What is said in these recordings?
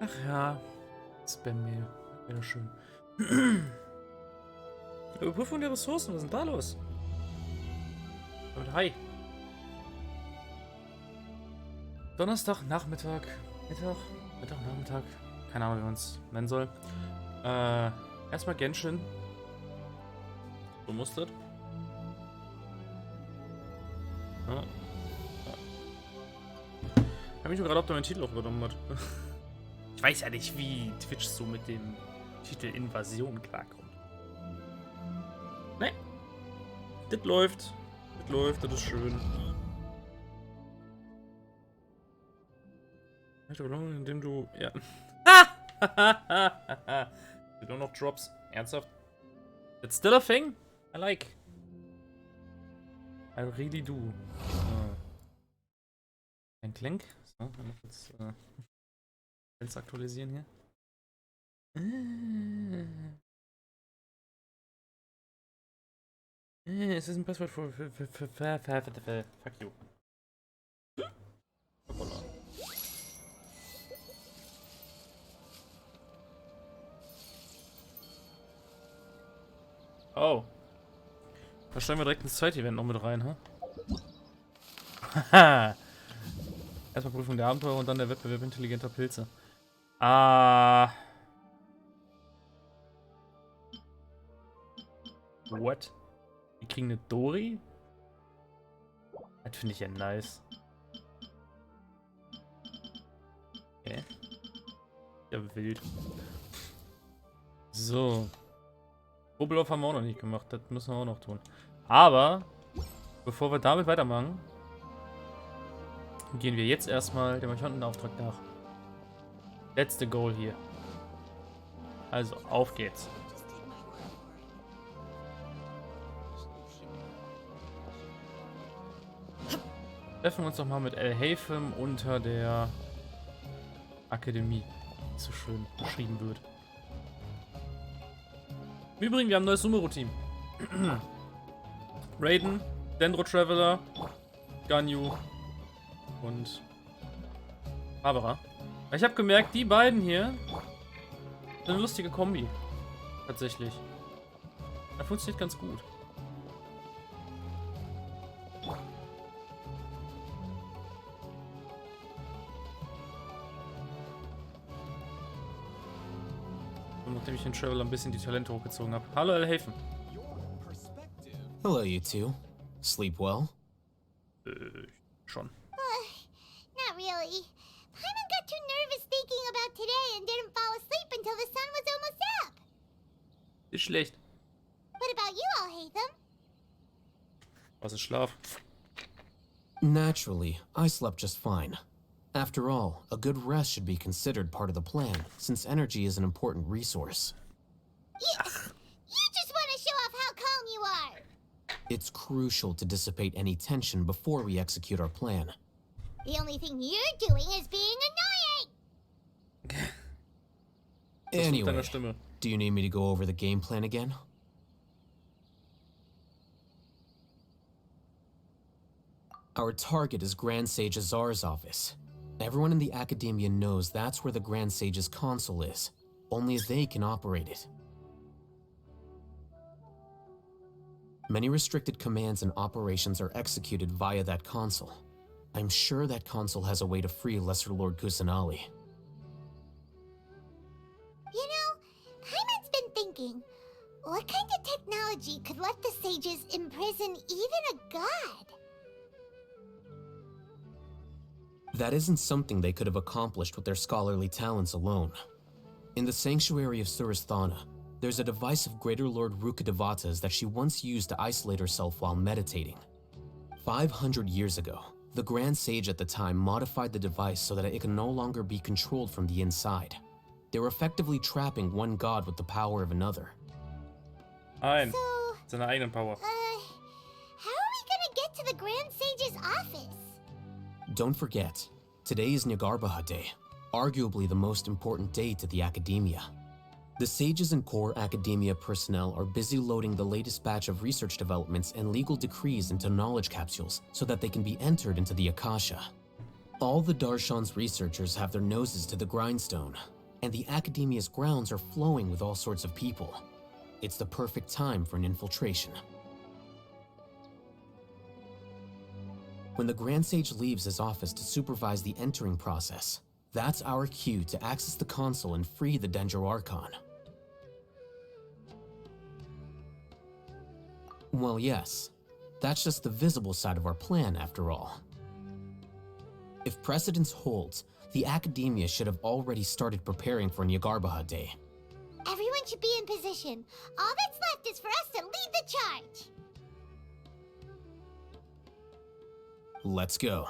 Ach ja, Spam-Mail. Wäre schön. Überprüfung der Ressourcen, was ist denn da los? Und hi. Donnerstag, Nachmittag, Nachmittag. Keine Ahnung, wie man es nennen soll. Erstmal Genshin. So muss das. Ja. Ich frage mich nur gerade, ob der meinen Titel auch übernommen hat. Ich weiß ja nicht, wie Twitch so mit dem Titel Invasion klarkommt. Ne. Das läuft. Das läuft, das ist schön. Indem du. Ja. Nur noch Drops. Ernsthaft? It's still a thing? I like. I really do. Ein Clank. So, mal kurz Fenster aktualisieren hier. Es ist ein Passwort für fuck you. Hoppala. Oh. Da stellen wir direkt ins zweite Event noch mit rein, ha? Haha. Erstmal Prüfung der Abenteuer und dann der Wettbewerb intelligenter Pilze. What? Wir kriegen eine Dori? Das finde ich ja nice. Okay. Ja, wild. So. Rubeloff haben wir auch noch nicht gemacht. Das müssen wir auch noch tun. Aber, bevor wir damit weitermachen, gehen wir jetzt erstmal dem Archontenauftrag nach. Letzte Goal hier. Also, auf geht's. Treffen wir uns doch mal mit Elhafen unter der Akademie, wie so schön beschrieben wird. Im Übrigen, wir haben ein neues Sumeru-Team. Raiden, Dendro Traveler, Ganyu und Barbara. Ich habe gemerkt, die beiden hier sind eine lustige Kombi. Tatsächlich. Das funktioniert ganz gut. Und nachdem ich den Traveler ein bisschen die Talente hochgezogen habe. Hallo, Elhafen. Hello, you two. Sleep well? Schon. Not really. Paimon got too nervous thinking about today and didn't fall asleep until the sun was almost up. Ist schlecht. What about you all, Hatham? Was ist Schlaf? Naturally, I slept just fine. After all, a good rest should be considered part of the plan, since energy is an important resource. You just want to show off how calm you are. It's crucial to dissipate any tension before we execute our plan. The only thing you're doing is being annoying. Anyway, do you need me to go over the game plan again? Our target is Grand Sage Azar's office. Everyone in the Academia knows that's where the Grand Sage's console is. Only they can operate it. Many restricted commands and operations are executed via that console. I'm sure that console has a way to free Lesser Lord Kusanali. You know, Paimon's been thinking, what kind of technology could let the sages imprison even a god? That isn't something they could have accomplished with their scholarly talents alone. In the sanctuary of Surasthana, there's a device of Greater Lord Rukkhadevata's that she once used to isolate herself while meditating. 500 years ago, the Grand Sage at the time modified the device so that it can no longer be controlled from the inside. They were effectively trapping one god with the power of another. Ein. So, Seine eigenen Power. how are we gonna get to the Grand Sage's office? Don't forget, today is Nagarbaha Day, arguably the most important day to the Academia. The sages and core Academia personnel are busy loading the latest batch of research developments and legal decrees into knowledge capsules so that they can be entered into the Akasha. All the Darshan's researchers have their noses to the grindstone, and the Academia's grounds are flowing with all sorts of people. It's the perfect time for an infiltration. When the Grand Sage leaves his office to supervise the entering process, that's our cue to access the console and free the Dendro Archon. Well, yes. That's just the visible side of our plan, after all. If precedence holds, the Academia should have already started preparing for Nyagarbha Day. Everyone should be in position. All that's left is for us to lead the charge. Let's go.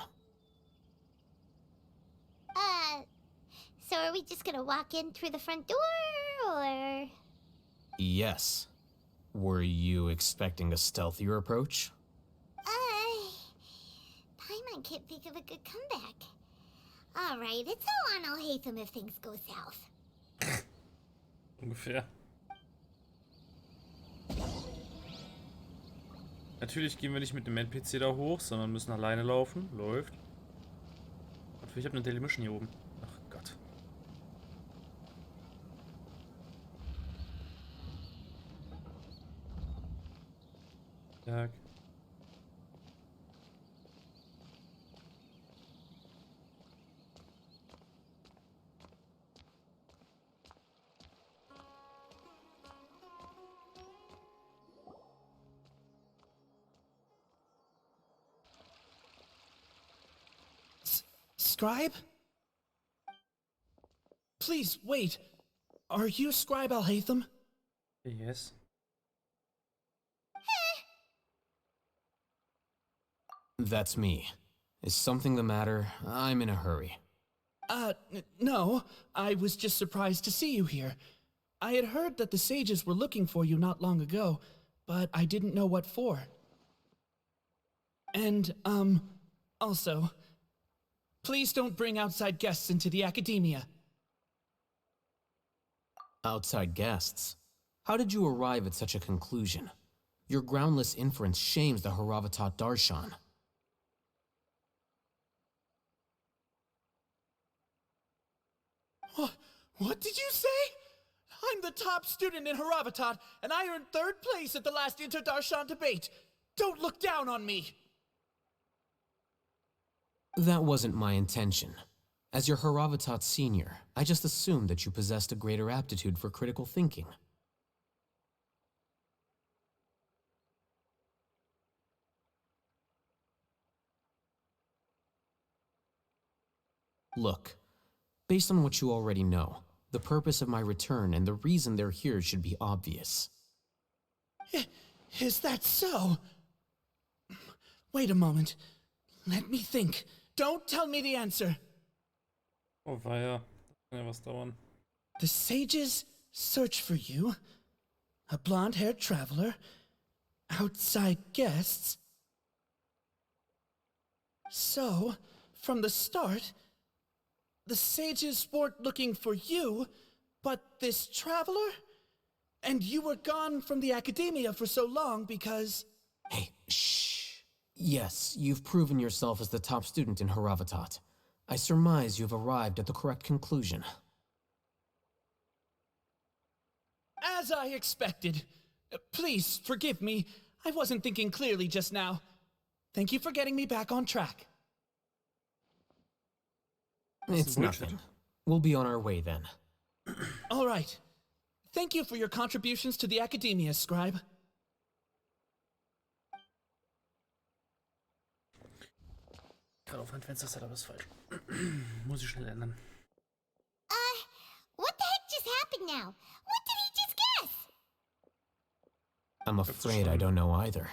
So are we just gonna walk in through the front door, or...? Yes. Were you expecting a stealthier approach? Paimon can't think of a good comeback. Alright, it's all on Alhaitham if things go south. Ungefähr. Natürlich gehen wir nicht mit dem NPC da hoch, sondern müssen alleine laufen. Läuft. Ich habe eine Daily Mission hier oben. Ach Gott. Tag. Scribe? Please, wait. Are you Scribe Alhaitham? Yes. That's me. Is something the matter? I'm in a hurry. No. I was just surprised to see you here. I had heard that the sages were looking for you not long ago, but I didn't know what for. And, also, please don't bring outside guests into the Academia. Outside guests? How did you arrive at such a conclusion? Your groundless inference shames the Haravatat Darshan. What did you say? I'm the top student in Haravatat, and I earned 3rd place at the last Inter-Darshan debate. Don't look down on me! That wasn't my intention. As your Haravatat senior, I just assumed that you possessed a greater aptitude for critical thinking. Look, based on what you already know, the purpose of my return and the reason they're here should be obvious. Is that so? Wait a moment. Let me think. Don't tell me the answer. Oh weia. Das kann ja was dauern. The sages search for you. A blonde-haired traveler. Outside guests. So, from the start, the sages weren't looking for you, but this traveler? And you were gone from the Academia for so long because... Hey, shh. Yes, you've proven yourself as the top student in Haravatat. I surmise you've arrived at the correct conclusion. As I expected. Please, forgive me. I wasn't thinking clearly just now. Thank you for getting me back on track. It's nothing. We'll be on our way then. All right. Thank you for your contributions to the Academia, Scribe. Gerade auf mein Fenster-Setup ist falsch. Muss ich schnell ändern. What the heck just happened now? What did he just guess? I'm afraid I don't know either.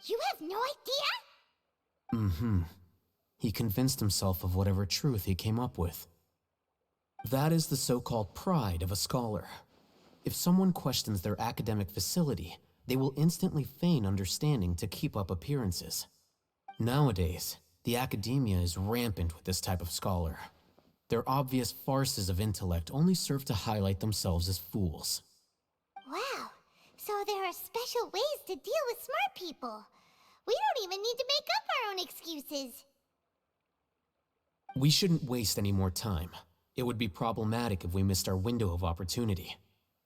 You have no idea? Mm-hmm. He convinced himself of whatever truth he came up with. That is the so-called pride of a scholar. If someone questions their academic facility, they will instantly feign understanding to keep up appearances. Nowadays, the Academia is rampant with this type of scholar. Their obvious farces of intellect only serve to highlight themselves as fools. Wow, so there are special ways to deal with smart people. We don't even need to make up our own excuses. We shouldn't waste any more time. It would be problematic if we missed our window of opportunity.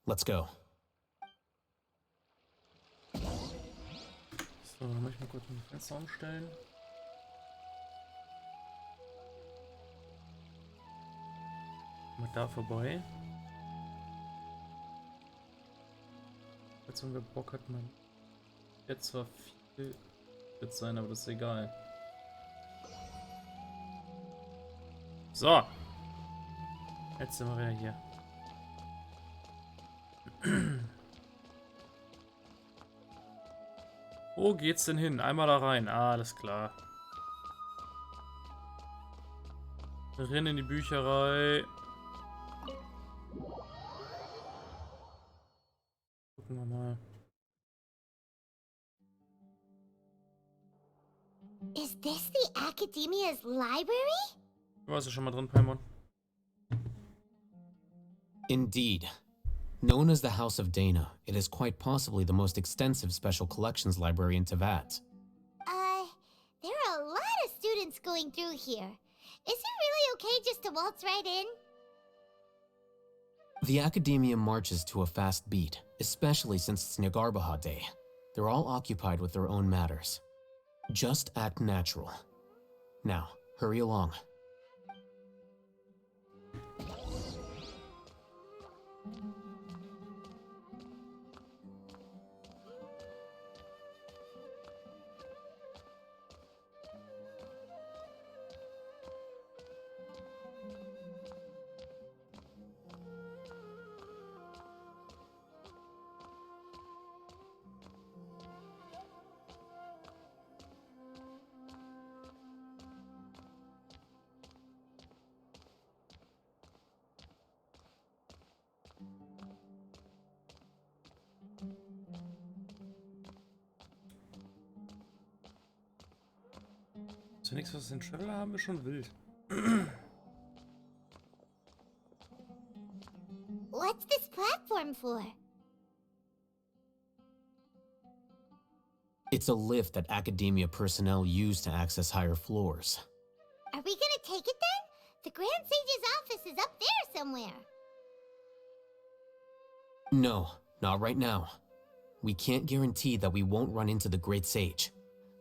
Let's go. So, dann möchte ich mal kurz ein Fenster umstellen. Mal da vorbei. Als wenn wir Bock hat, man jetzt zwar viel wird sein, aber das ist egal. So. Jetzt sind wir wieder hier. Wo geht's denn hin? Einmal da rein. Ah, alles klar. Wir rennen in die Bücherei. Gucken wir mal. Is this the Academia's library? Du warst ja schon mal drin, Paimon. Indeed. Known as the House of Dana, it is quite possibly the most extensive special collections library in Teyvat. There are a lot of students going through here. Is it really okay just to waltz right in? The Academia marches to a fast beat, especially since it's Nagarbaha Day. They're all occupied with their own matters. Just act natural. Now, hurry along. So, nichts, was den Traveler haben, ist schon wild. What's this platform for? It's a lift that Academia personnel use to access higher floors. Are we gonna take it then? The Grand Sage's office is up there somewhere. No, not right now. We can't guarantee that we won't run into the Great Sage.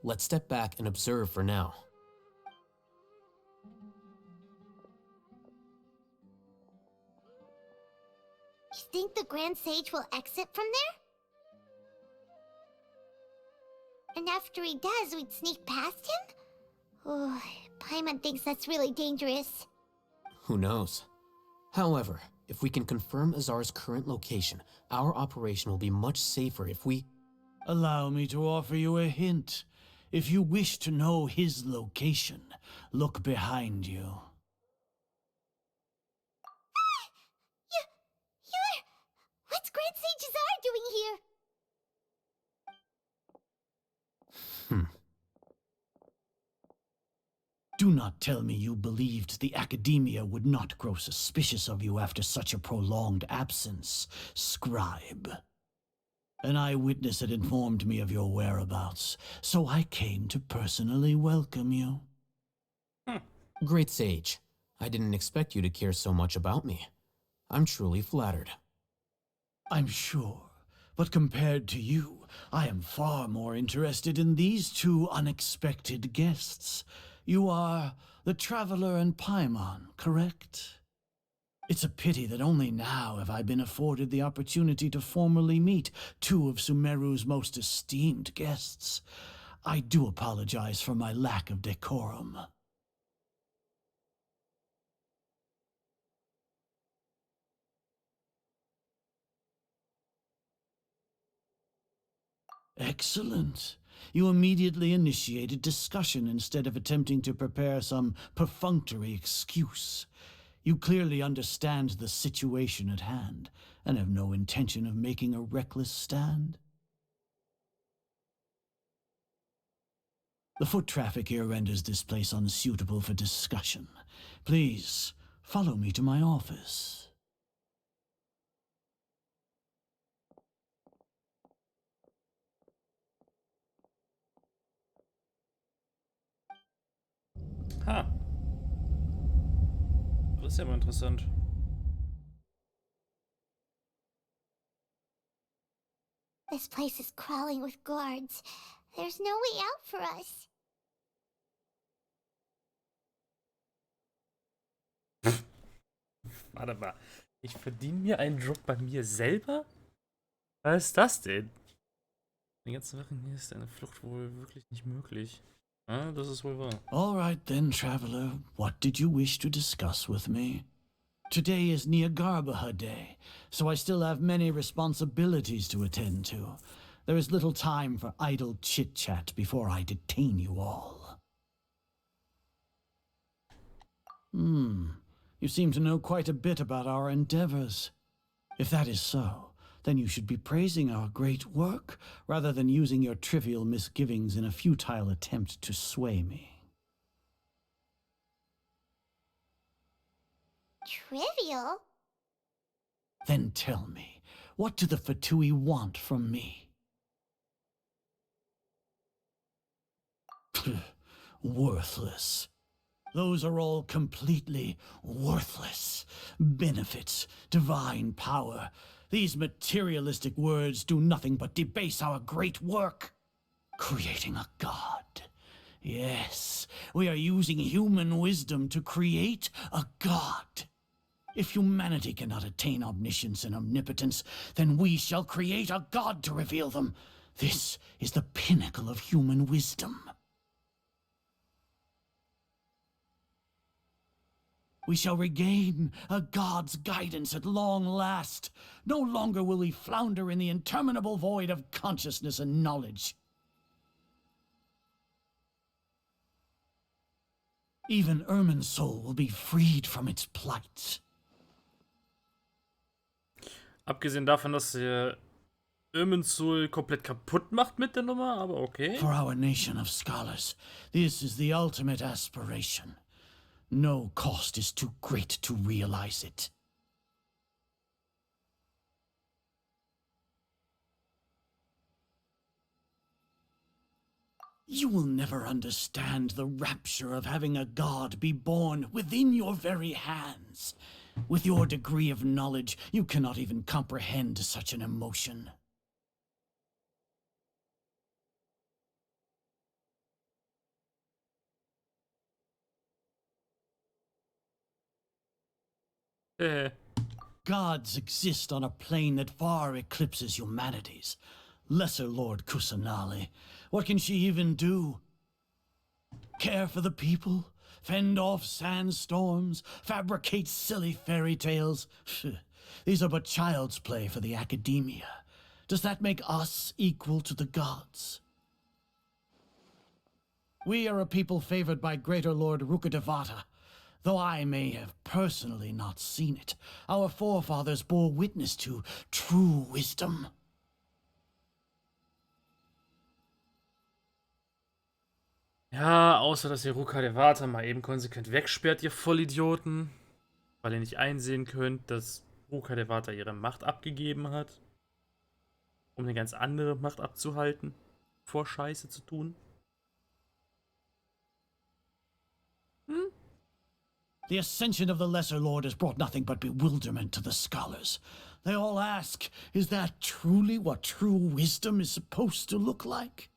Let's step back and observe for now. You think the Grand Sage will exit from there? And after he does, we'd sneak past him? Oh, Paimon thinks that's really dangerous. Who knows? However, if we can confirm Azar's current location, our operation will be much safer if we... Allow me to offer you a hint. If you wish to know his location, look behind you. What's Grand Sage Azar doing here? Do not tell me you believed the Academia would not grow suspicious of you after such a prolonged absence, scribe. An eyewitness had informed me of your whereabouts, so I came to personally welcome you. Great Sage, I didn't expect you to care so much about me. I'm truly flattered. I'm sure, but compared to you, I am far more interested in these two unexpected guests. You are the Traveler and Paimon, correct? It's a pity that only now have I been afforded the opportunity to formally meet two of Sumeru's most esteemed guests. I do apologize for my lack of decorum. Excellent. You immediately initiated discussion instead of attempting to prepare some perfunctory excuse. You clearly understand the situation at hand, and have no intention of making a reckless stand. The foot traffic here renders this place unsuitable for discussion. Please, follow me to my office. Ha. Das ist ja mal interessant. This place is crawling with guards. There's no way out for us. Warte mal. Ich verdiene mir einen Job bei mir selber? Was ist das denn? Die ganzen Sachen hier ist eine Flucht wohl wirklich nicht möglich. Ah, das ist wohl wahr. All right then, traveler. What did you wish to discuss with me? Today is Niagarbaha Day, so I still have many responsibilities to attend to. There is little time for idle chit-chat before I detain you all. You seem to know quite a bit about our endeavors. If that is so, then you should be praising our great work, rather than using your trivial misgivings in a futile attempt to sway me. Trivial? Then tell me, what do the Fatui want from me? Worthless. Those are all completely worthless. Benefits, divine power. These materialistic words do nothing but debase our great work. Creating a god. Yes, we are using human wisdom to create a god. If humanity cannot attain omniscience and omnipotence, then we shall create a god to reveal them. This is the pinnacle of human wisdom. We shall regain a god's guidance at long last. No longer will we flounder in the interminable void of consciousness and knowledge. Even Ermin's soul will be freed from its plight. Abgesehen davon, dass ihr Irminsul komplett kaputt macht mit der Nummer, aber okay. For our nation of scholars, this is the ultimate aspiration. No cost is too great to realize it. You will never understand the rapture of having a god be born within your very hands. With your degree of knowledge, you cannot even comprehend such an emotion. Gods exist on a plane that far eclipses humanity's. Lesser Lord Kusanali, what can she even do? Care for the people? Fend off sandstorms? Fabricate silly fairy tales? These are but child's play for the academia. Does that make us equal to the gods? We are a people favored by Greater Lord Rukadevata. Though I may have personally not seen it, our forefathers bore witness to true wisdom. Ja, außer dass ihr Rukadevata mal eben konsequent wegsperrt, ihr Vollidioten. Weil ihr nicht einsehen könnt, dass Rukadevata ihre Macht abgegeben hat. Um eine ganz andere Macht abzuhalten. Vor Scheiße zu tun. The ascension of the Lesser Lord has brought nothing but bewilderment to the scholars. They all ask, is that truly what true wisdom is supposed to look like?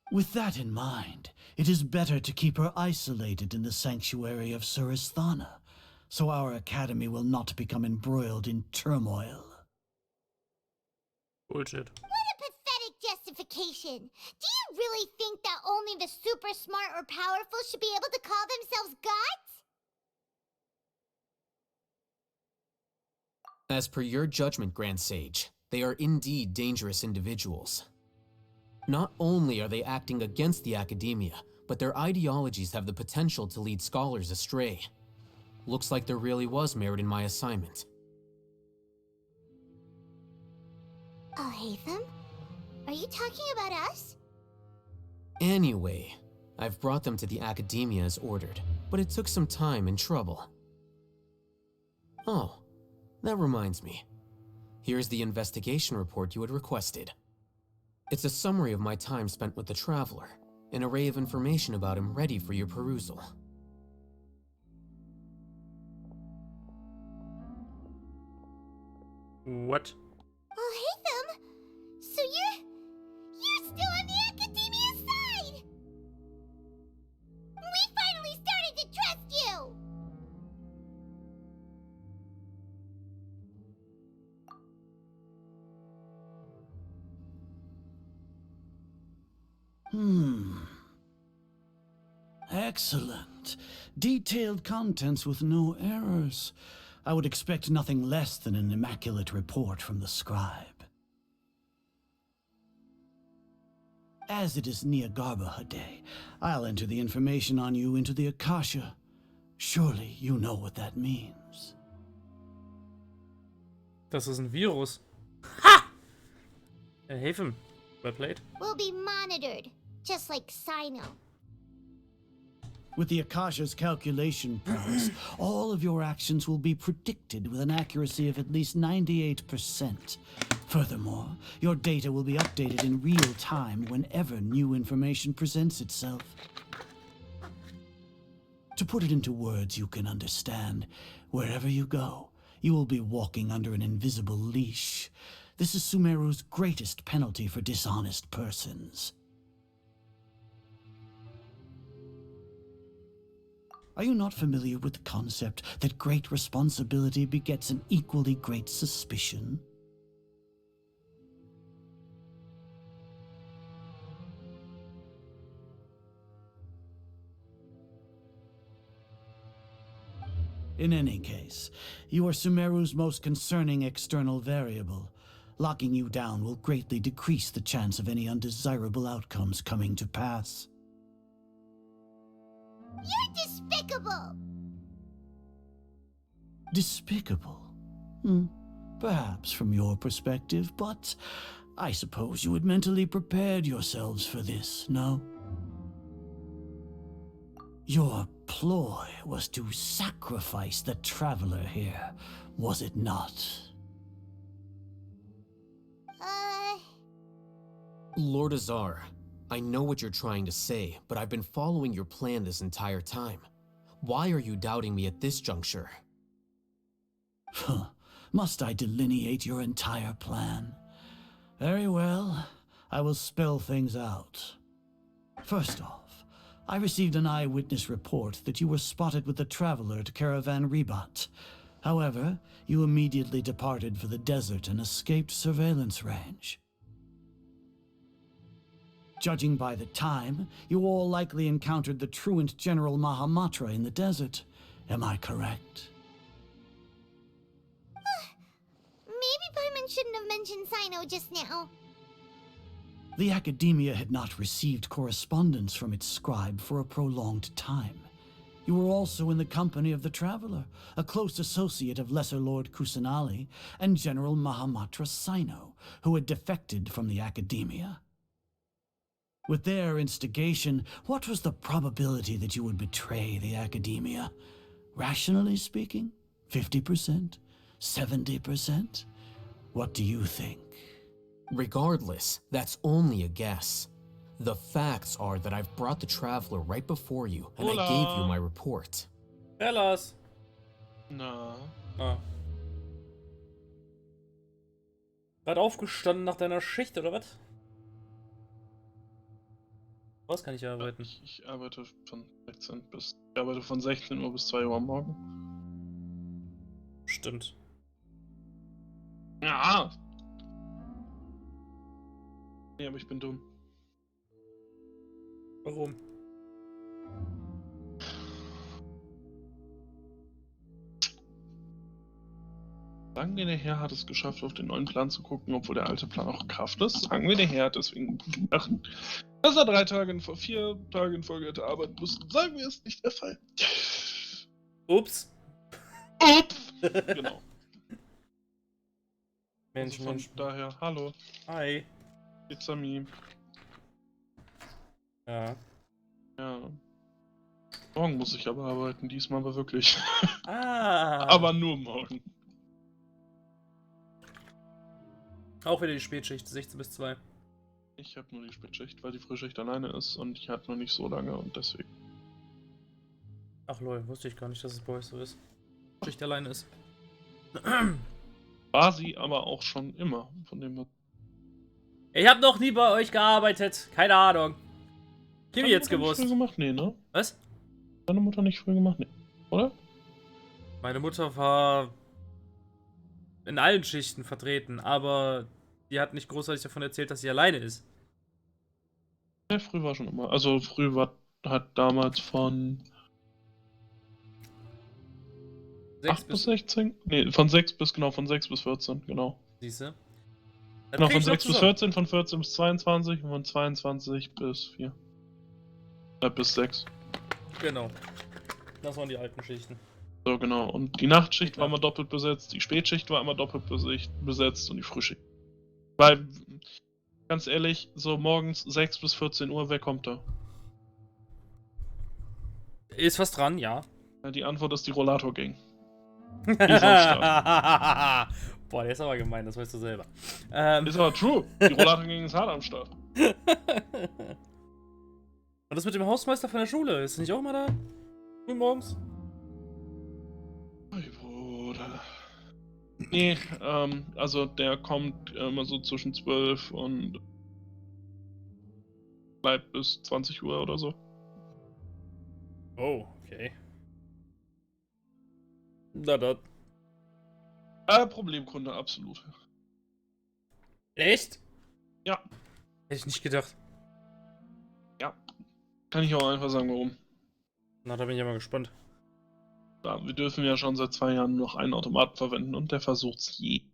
With that in mind, it is better to keep her isolated in the sanctuary of Suristhana, so our academy will not become embroiled in turmoil. Bullshit. What a pathetic justification! Do you really think that only the super smart or powerful should be able to call themselves gods? As per your judgment, Grand Sage, they are indeed dangerous individuals. Not only are they acting against the academia, but their ideologies have the potential to lead scholars astray. Looks like there really was merit in my assignment. Oh, Hatham? Are you talking about us? Anyway, I've brought them to the academia as ordered, but it took some time and trouble. Oh, that reminds me. Here's the investigation report you had requested. It's a summary of my time spent with the Traveler, an array of information about him ready for your perusal. What? Oh, hey them. So you're still on the Academia side. We finally started to trust you. Excellent. Detailed contents with no errors. I would expect nothing less than an immaculate report from the scribe. As it is Niagarbaha Day, I'll enter the information on you into the Akasha. Surely you know what that means. Das ist ein Virus. Ha! Helfen. Well played. We'll be monitored, just like Sino. With the Akasha's calculation prowess, all of your actions will be predicted with an accuracy of at least 98%. Furthermore, your data will be updated in real time whenever new information presents itself. To put it into words you can understand, wherever you go, you will be walking under an invisible leash. This is Sumeru's greatest penalty for dishonest persons. Are you not familiar with the concept that great responsibility begets an equally great suspicion? In any case, you are Sumeru's most concerning external variable. Locking you down will greatly decrease the chance of any undesirable outcomes coming to pass. You're despicable. Despicable? Perhaps from your perspective, but I suppose you had mentally prepared yourselves for this, no? Your ploy was to sacrifice the traveler here, was it not? Lord Azar, I know what you're trying to say, but I've been following your plan this entire time. Why are you doubting me at this juncture? Must I delineate your entire plan? Very well, I will spell things out. First off, I received an eyewitness report that you were spotted with the traveler at Caravan Ribat. However, you immediately departed for the desert and escaped surveillance range. Judging by the time, you all likely encountered the truant General Mahamatra in the desert. Am I correct? Maybe Paimon shouldn't have mentioned Sino just now. The Academia had not received correspondence from its scribe for a prolonged time. You were also in the company of the Traveler, a close associate of Lesser Lord Kusanali and General Mahamatra Sino, who had defected from the Academia. With their instigation, what was the probability that you would betray the Academia? Rationally speaking, 50%? 70%? What do you think? Regardless, that's only a guess. The facts are that I've brought the Traveler right before you, and I gave you my report. Bellas. Na. Ah. Gerade aufgestanden nach deiner Schicht, oder was? Was kann ich arbeiten? Ich arbeite von 16 Uhr bis 2 Uhr am Morgen. Stimmt. Ja! Nee, aber ich bin dumm. Warum? Sagen wir, der Herr hat es geschafft, auf den neuen Plan zu gucken, obwohl der alte Plan auch in Kraft ist. Sagen wir, der Herr hat deswegen gedacht, dass er 4 Tage in Folge hätte arbeiten müssen. Sagen wir, ist nicht der Fall. Ups. Ups! Genau. Mensch, Also von Mensch. daher, hallo, Hi. it's a me. Ja. Ja. Morgen muss ich aber arbeiten, diesmal aber wirklich. Ah. Aber nur morgen. Auch wieder die Spätschicht, 16 bis 2. Ich habe nur die Spätschicht, weil die Frühschicht alleine ist und ich hatte noch nicht so lange und deswegen. Ach lol, wusste ich gar nicht, dass es bei euch so ist. Schicht alleine ist. War sie aber auch schon immer. Von dem her. Ich habe noch nie bei euch gearbeitet. Keine Ahnung. Kimi Deine jetzt Mutter nicht gewusst. früh gemacht? Nee, ne? Was? Deine Mutter nicht früh gemacht? Nee. Oder? Meine Mutter war in allen Schichten vertreten, aber die hat nicht großartig davon erzählt, dass sie alleine ist. Ja, früh war schon immer. Also früh hat damals von 6 8 bis 16? Nee, von 6 bis 14, genau. Siehste? Genau, von 6 bis 14, von 14 bis 22 und von 22 bis 4. Bis 6. Genau. Das waren die alten Schichten. So, genau. Und die Nachtschicht Klar. war immer doppelt besetzt, die Spätschicht war immer doppelt besetzt und die Frühschicht. Weil, ganz ehrlich, so morgens 6 bis 14 Uhr, wer kommt da? Ist was dran, ja. Ja, die Antwort ist die Rollator-Gang. Die ist am Start. Boah, der ist aber gemein, das weißt du selber. Ist aber true. Die Rollator-Gang ist hart am Start. Und das mit dem Hausmeister von der Schule, ist nicht auch immer da? Früh morgens? Hey, Bruder. Nee, also der kommt immer so zwischen 12 und bleibt bis 20 Uhr oder so. Oh, okay. Na dann. Problemkunde, absolut. Echt? Ja, Hätte ich nicht gedacht. ja. Kann ich auch einfach sagen, warum. Na, da bin ich ja mal gespannt. Ja, wir dürfen ja schon seit 2 Jahren nur noch einen Automaten verwenden und der versucht's jeden.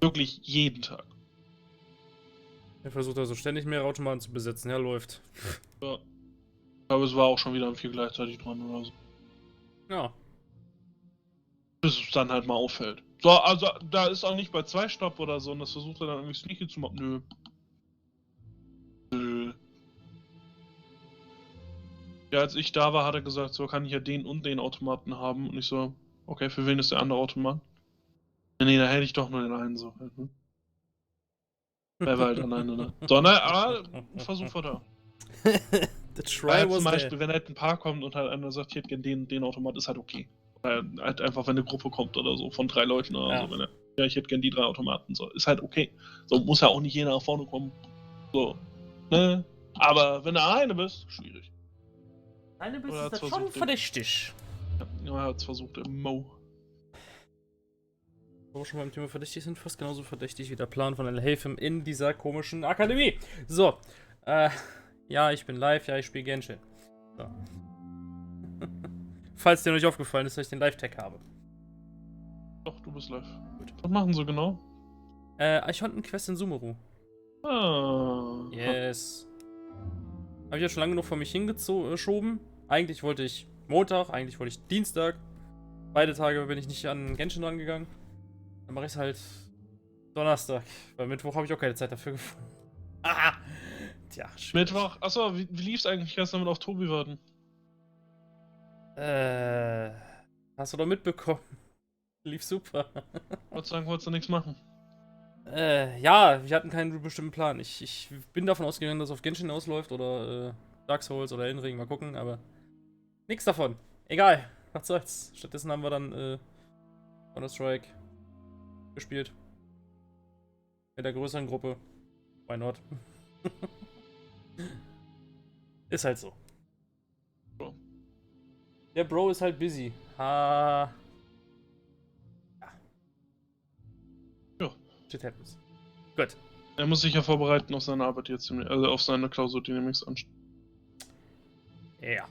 Wirklich jeden Tag. Er versucht also ständig mehr Automaten zu besetzen. Ja, läuft. Ja. Ich glaube, es war auch schon wieder am 4 gleichzeitig dran oder so. Ja. Bis es dann halt mal auffällt. So, also da ist auch nicht bei 2 Stopp oder so und das versucht er dann irgendwie sneaky zu machen. Nö. Nö. Ja, als ich da war, hat er gesagt, so kann ich ja den und den Automaten haben. Und ich so, okay, für wen ist der andere Automat? Nee, da hätte ich doch nur den einen so. Mhm. Wer war halt alleine, ne? So, ne, aber ein Versuch war da. The Weil try halt was zum Beispiel, there. wenn halt ein Paar kommt und halt einer sagt, ich hätte gerne den Automat, ist halt okay. Weil halt einfach, wenn eine Gruppe kommt oder so, von 3 Leuten oder Ja. so, wenn er, ja, ich hätte gerne die 3 Automaten, so, ist halt okay. So, muss ja auch nicht jeder nach vorne kommen. So, ne? Aber wenn du alleine bist, schwierig. Deine Biss Oder ist hat's das schon versucht, verdächtig. Ja, er hat's versucht, der Mo. Wo wir schon beim Thema verdächtig sind, fast genauso verdächtig wie der Plan von Helfem in dieser komischen Akademie. So, ja, ich bin live, ja, ich spiele Genshin. So. Falls dir noch nicht aufgefallen ist, dass ich den Live-Tag habe. Doch, du bist live. Gut. Was machen sie genau? Eichhorn-Quest in Sumeru. Ah. Yes. Habe ich ja schon lange genug vor mich hingeschoben. Eigentlich wollte ich Montag, eigentlich wollte ich Dienstag. Beide Tage bin ich nicht an Genshin rangegangen. Dann mache ich es halt Donnerstag. Weil Mittwoch habe ich auch keine Zeit dafür gefunden. Ah! Tja, schwierig. Mittwoch. Achso, wie lief's eigentlich? Kannst du damit auf Tobi warten? Hast du doch mitbekommen. Lief super. Wolltest sagen, wolltest du nichts machen? Ja, wir hatten keinen bestimmten Plan. Ich bin davon ausgegangen, dass es auf Genshin ausläuft oder Dark Souls oder Elden Ring, mal gucken, aber nichts davon. Egal, was soll's. Stattdessen haben wir dann Counter-Strike gespielt. Mit der größeren Gruppe. Why not? Ist halt so. Bro. Der Bro ist halt busy. Ha. Ja. Shit happens. Gut. Er muss sich ja vorbereiten auf seine Arbeit jetzt, also auf seine Klausur, die nämlich ansteht. Ja.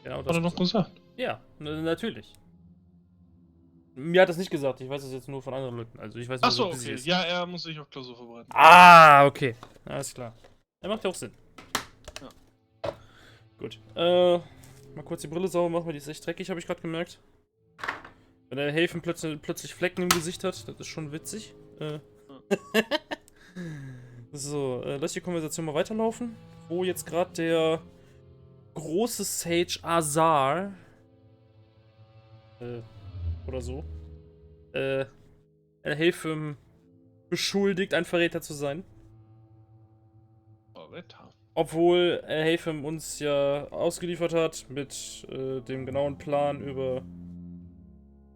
Genau das. Hat er noch gesagt? Ja, natürlich. Mir hat das nicht gesagt, ich weiß das jetzt nur von anderen Leuten. Also ich weiß nicht, Achso, ob busy okay. ist. Ja, er muss sich auf Klausur vorbereiten. Ah, okay. Alles klar. Der macht ja auch Sinn. Ja. Gut. Mal kurz die Brille sauber machen, weil die ist echt dreckig, habe ich gerade gemerkt. Wenn der Helfen plötzlich Flecken im Gesicht hat, das ist schon witzig. So, lass die Konversation mal weiterlaufen. Wo jetzt gerade der große Sage Azar oder so Helfem beschuldigt, ein Verräter zu sein. Verräter. Obwohl Haytham uns ja ausgeliefert hat mit dem genauen Plan über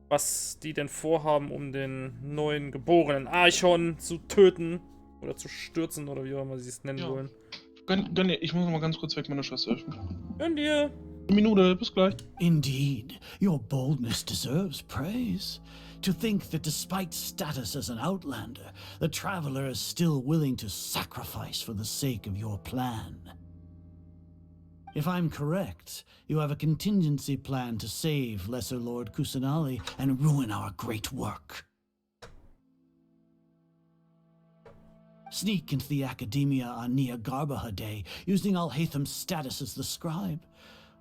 was die denn vorhaben, um den neuen geborenen Archon zu töten oder zu stürzen oder wie auch immer sie es nennen wollen. Gönn dir, ich muss noch mal ganz kurz weg meine Schwester helfen. Gönn dir! Eine Minute, bis gleich. Indeed, your boldness deserves praise. To think that despite status as an outlander, the traveler is still willing to sacrifice for the sake of your plan. If I'm correct, you have a contingency plan to save Lesser Lord Kusanali and ruin our great work. Sneak into the Academia on Nia Garbaha Day, using Alhatham's status as the scribe,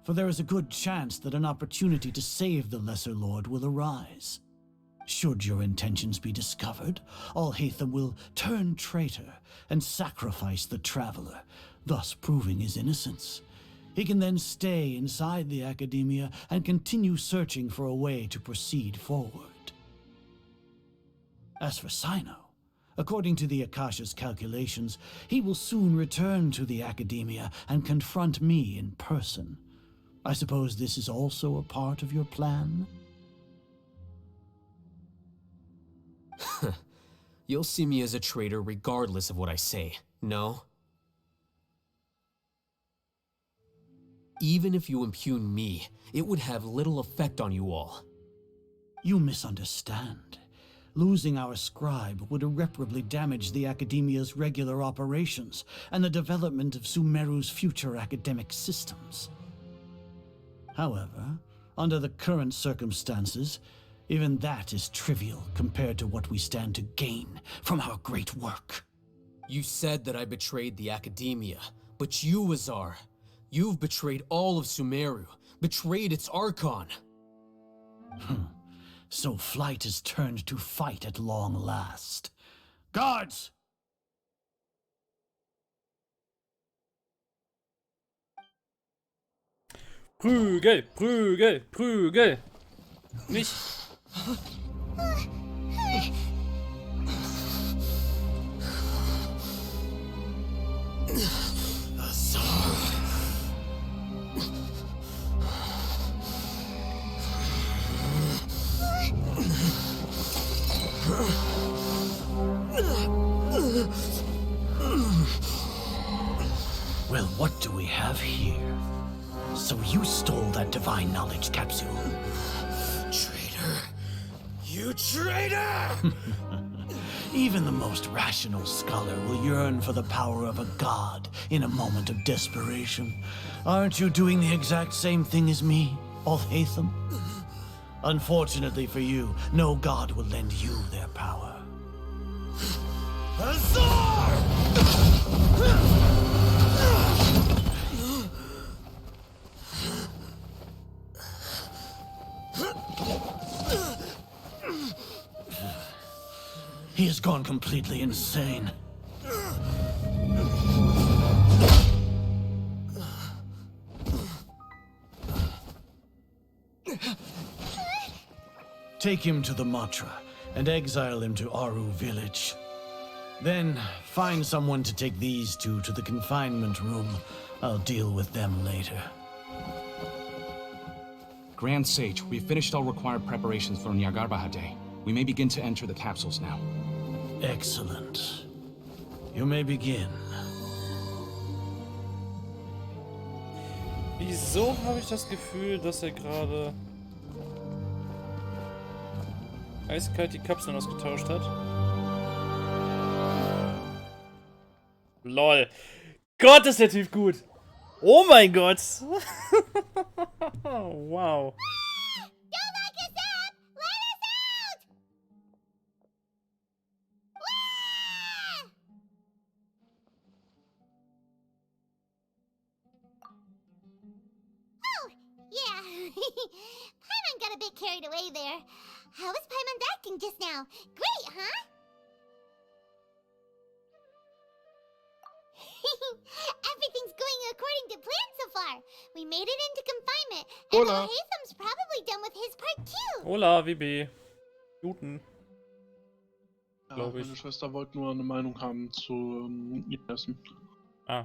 for there is a good chance that an opportunity to save the Lesser Lord will arise. Should your intentions be discovered, Alhatham will turn traitor and sacrifice the traveler, thus proving his innocence. He can then stay inside the Academia and continue searching for a way to proceed forward. As for Sino, according to the Akasha's calculations, he will soon return to the Academia and confront me in person. I suppose this is also a part of your plan? You'll see me as a traitor regardless of what I say, no? Even if you impugn me, it would have little effect on you all. You misunderstand. Losing our scribe would irreparably damage the Academia's regular operations and the development of Sumeru's future academic systems. However, under the current circumstances, even that is trivial compared to what we stand to gain from our great work. You said that I betrayed the Academia, but you, Azar, you've betrayed all of Sumeru, betrayed its Archon. So flight has turned to fight at long last. Guards! Prügel, Prügel, Prügel! Nicht! Well, what do we have here? So you stole that divine knowledge capsule? Traitor! You traitor! Even the most rational scholar will yearn for the power of a god in a moment of desperation. Aren't you doing the exact same thing as me, Alhatham? Unfortunately for you, no god will lend you their power. Azar! He has gone completely insane. Take him to the Matra and exile him to Aru village. Then find someone to take these two to the confinement room. I'll deal with them later. Grand Sage, we've finished all required preparations for Nyargarbaha Day. We may begin to enter the capsules now. Excellent. You may begin. Wieso habe ich das Gefühl, dass er gerade eiskalt die Kapseln ausgetauscht hat? LOL. Gott, ist der Typ gut. Oh mein Gott. Wow. Don't lock us up! Let us out! Wah! Oh, yeah. Paimon got a bit carried away there. How was Paimon acting just now? Great, huh? Everything's going according to plan so far. We made it into confinement, and Hola. Alhatham's probably done with his part too. Hola, WB. Guten. Ja, Glaub ich. meine Schwester wollte nur eine Meinung haben zu ihrem Essen. Ah.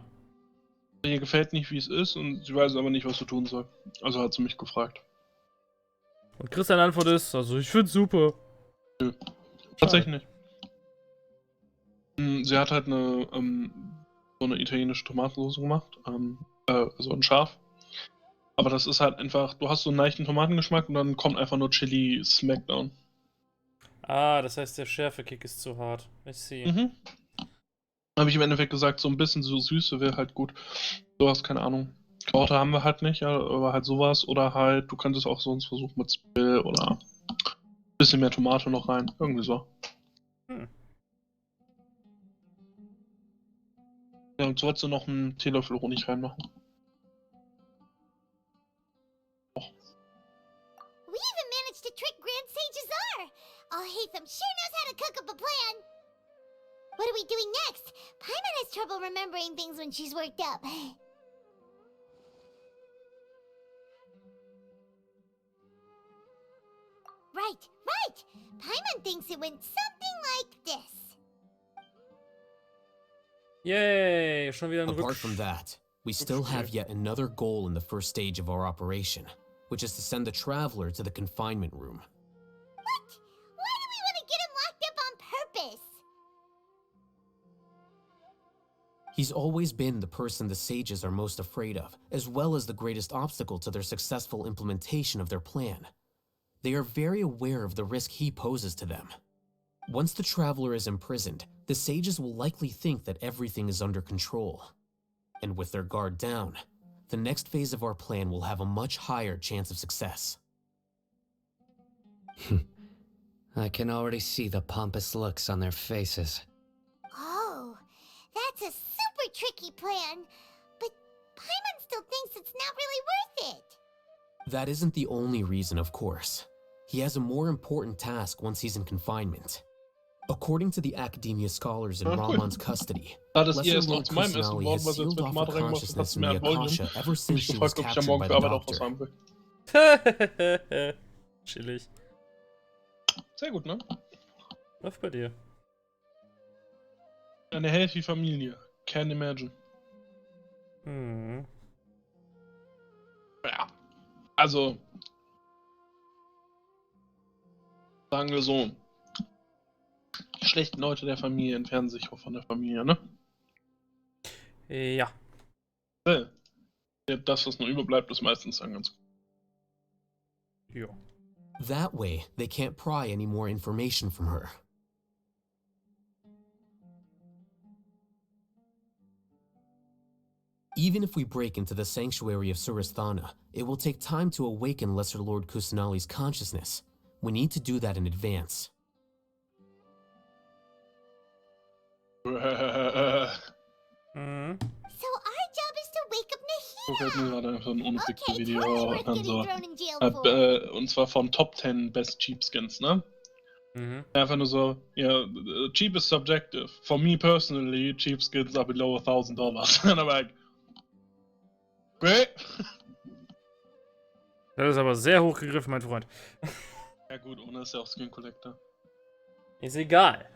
Ihr gefällt nicht, wie es ist, und sie weiß aber nicht, was sie tun soll. Also hat sie mich gefragt. Und Christian Antwort ist, also ich find's super. Tatsächlich nicht. Sie hat halt so eine italienische Tomatensauce gemacht. Also ein Schaf. Aber das ist halt einfach, du hast so einen leichten Tomatengeschmack und dann kommt einfach nur Chili Smackdown. Ah, das heißt, der Schärfekick ist zu hart. Ich sehe. Mhm. Habe ich im Endeffekt gesagt, so ein bisschen so Süße wäre halt gut. Sowas, keine Ahnung. Kraute haben wir halt nicht, ja, aber halt sowas. Oder halt, du könntest auch sonst versuchen mit Spill oder ein bisschen mehr Tomate noch rein. Irgendwie so. Hm. Ja, und so wolltest du noch einen Teelöffel Honig reinmachen. We even managed to trick Grand Sage Azar! Oh, Hatham sure knows how to cook up a plan! What are we doing next? Paimon has trouble remembering things when she's worked up. Right! Paimon thinks it went something like this. Yay, schon wieder ein Apart from that, we still have yet another goal in the first stage of our operation, which is to send the traveler to the confinement room. What? Why do we want to get him locked up on purpose? He's always been the person the sages are most afraid of, as well as the greatest obstacle to their successful implementation of their plan. They are very aware of the risk he poses to them. Once the traveler is imprisoned, the sages will likely think that everything is under control. And with their guard down, the next phase of our plan will have a much higher chance of success. I can already see the pompous looks on their faces. Oh, that's a super tricky plan. But Paimon still thinks it's not really worth it. That isn't the only reason, of course. He has a more important task once he's in confinement. According to the Academia scholars in Ramon's custody, Da das ihr Lesser erst noch Lord zu meinem Essen Kusanali geworden, has was jetzt sealed mit off her Tomate reingemacht ist, consciousness hast in mehr the Volume. Akasha ever Und since mich she was gefragt, ob ich am captured Morgen by für the Arbeit auch was doctor. haben will. Chillig. Sehr gut, ne? Läuft bei dir. Eine healthy Familie. Can't imagine. Hm. Ja. Also. Sagen wir so. Die schlechten Leute der Familie entfernen sich auch von der Familie, ne? Ja. Das, was noch überbleibt, ist meistens dann ganz gut. Ja. That way, they can't pry any more information from her. Even if we break into the sanctuary of Surasthana, it will take time to awaken Lesser Lord Kusanali's consciousness. We need to do that in advance. Mhm. So our job is to wake up So fällt mir Nahida. gerade einfach ein unentdecktes Okay, Video totally worth und dann getting so. thrown in jail for. Und zwar vom Top 10 Best Cheap Skins, ne? Mhm. Einfach nur so, ja, cheap is subjective. For me personally, cheap skins are below $1,000. And I'm like, okay. Das ist aber sehr hochgegriffen, mein Freund. Ja gut, ohne ist ja auch Skin Collector. Ist egal.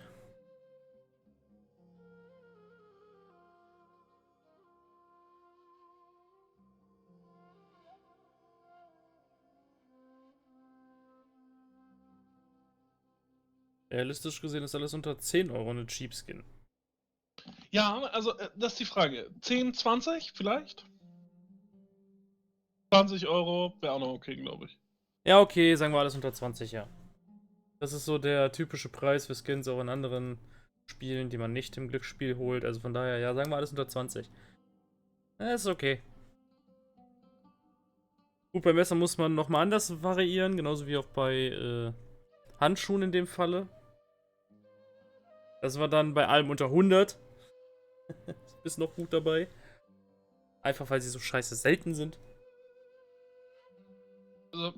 Realistisch gesehen ist alles unter 10 Euro eine Cheapskin. Ja, also das ist die Frage. 10, 20 vielleicht? 20 Euro wäre auch noch okay, glaube ich. Ja, okay, sagen wir alles unter 20, ja. Das ist so der typische Preis für Skins auch in anderen Spielen, die man nicht im Glücksspiel holt. Also von daher, ja, sagen wir alles unter 20. Ist okay. Gut, bei Messer muss man nochmal anders variieren, genauso wie auch bei Handschuhen in dem Falle. Das war dann bei allem unter 100. Ist noch gut dabei. Einfach weil sie so scheiße selten sind. Also,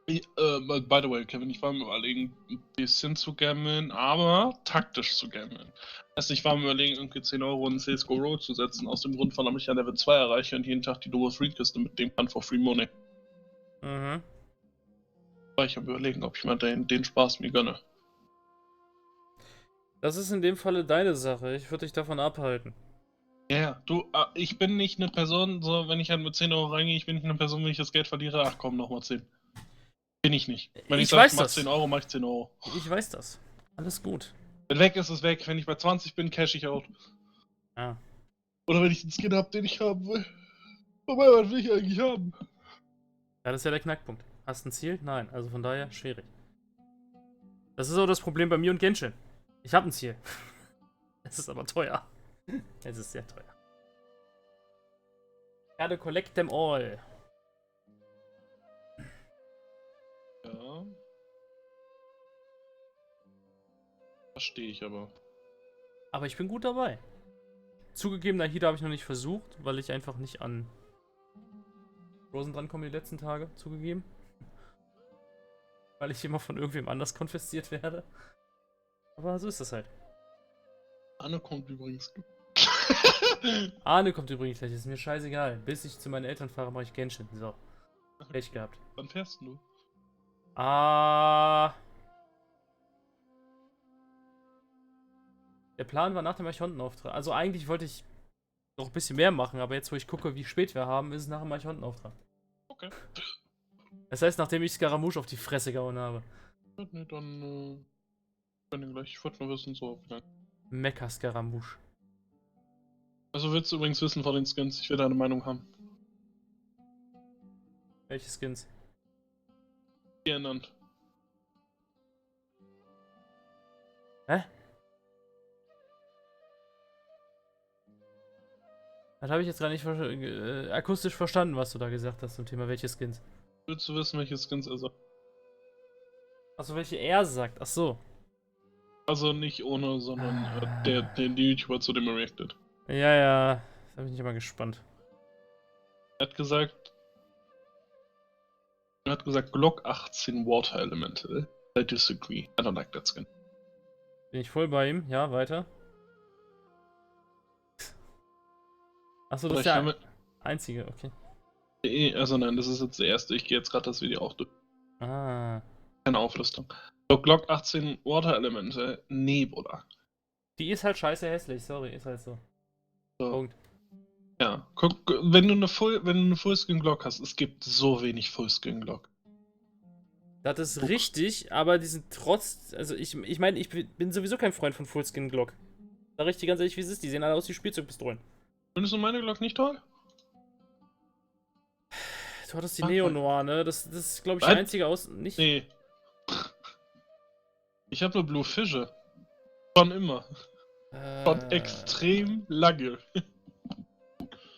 by the way, Kevin, ich war mir überlegen, ein bisschen zu gammeln, aber taktisch zu gammeln. Also ich war mir überlegen, irgendwie 10 Euro in CSGO Road zu setzen, aus dem Grund, weil ich ja Level 2 erreiche und jeden Tag die Double Free Kiste mitnehmen kann for Free Money. Mhm. War ich am überlegen, ob ich mal den Spaß mir gönne. Das ist in dem Falle deine Sache. Ich würde dich davon abhalten. Ja, du, ich bin nicht eine Person, so, wenn ich halt mit 10 Euro reingehe, ich bin nicht eine Person, wenn ich das Geld verliere, ach komm, nochmal 10. Bin ich nicht. Wenn ich Ich sage, ich weiß mach das. 10 Euro, mach ich 10 Euro. Ich weiß das. Alles gut. Wenn weg ist, ist weg. Wenn ich bei 20 bin, cash ich out. Ja. Oder wenn ich den Skin hab, den ich haben will. Wobei, was will ich eigentlich haben? Ja, das ist ja der Knackpunkt. Hast du ein Ziel? Nein. Also von daher schwierig. Das ist auch das Problem bei mir und Genshin. Ich habe ein Ziel. Es ist aber teuer. Es ist sehr teuer. Gotta collect them all. Ja. Verstehe ich aber. Aber ich bin gut dabei. Zugegeben, Nahida habe ich noch nicht versucht, weil ich einfach nicht an Rosen drankomme die letzten Tage. Zugegeben. Weil ich immer von irgendwem anders konfisziert werde. Aber so ist das halt. Anne kommt übrigens. Arne kommt übrigens gleich, ist mir scheißegal. Bis ich zu meinen Eltern fahre, mache ich Genshin. So. Pech gehabt. Wann fährst du? Der Plan war nach dem Archontenauftrag. Also eigentlich wollte ich noch ein bisschen mehr machen, aber jetzt, wo ich gucke, wie spät wir haben, ist es nach dem Archontenauftrag. Okay. Das heißt, nachdem ich Scaramouche auf die Fresse gehauen habe. Ne, dann, wenn du gleich, ich wollte nur wissen, so. Mecha Scaramouche. Also willst du übrigens wissen von den Skins, ich will deine Meinung haben. Welche Skins? Ernannt. Hä? Das habe ich jetzt gar nicht akustisch verstanden, was du da gesagt hast zum Thema welche Skins. Willst du wissen, welche Skins also? Achso, welche er sagt. Ach so. Also nicht ohne, sondern der YouTuber, zu dem er reacted. Ja. Da bin ich immer gespannt. Er hat gesagt, Glock 18 Water Elemental. I disagree. I don't like that skin. Bin ich voll bei ihm? Ja, weiter. Achso, das ist der einzige, okay. Also nein, das ist jetzt der erste. Ich gehe jetzt gerade das Video auch durch. Ah. Keine Auflistung. So, Glock 18 Water Elemental. Nee, Bruder. Die ist halt scheiße hässlich, sorry, ist halt so. So. Punkt. Ja, guck, wenn du eine Fullscreen Glock hast, es gibt so wenig Fullscreen Glock. Das ist richtig, aber die sind trotz. Also ich meine, ich bin sowieso kein Freund von Fullskin Glock. Sag ich dir ganz ehrlich, wie es ist. Die sehen alle aus wie Spielzeugpistolen. Findest du meine Glock nicht toll? Du hattest die Neo Noir, ne? Das ist, glaube ich, die einzige aus. Nicht. Nee. Ich habe nur Blue Fische. Schon immer. Schon extrem lange.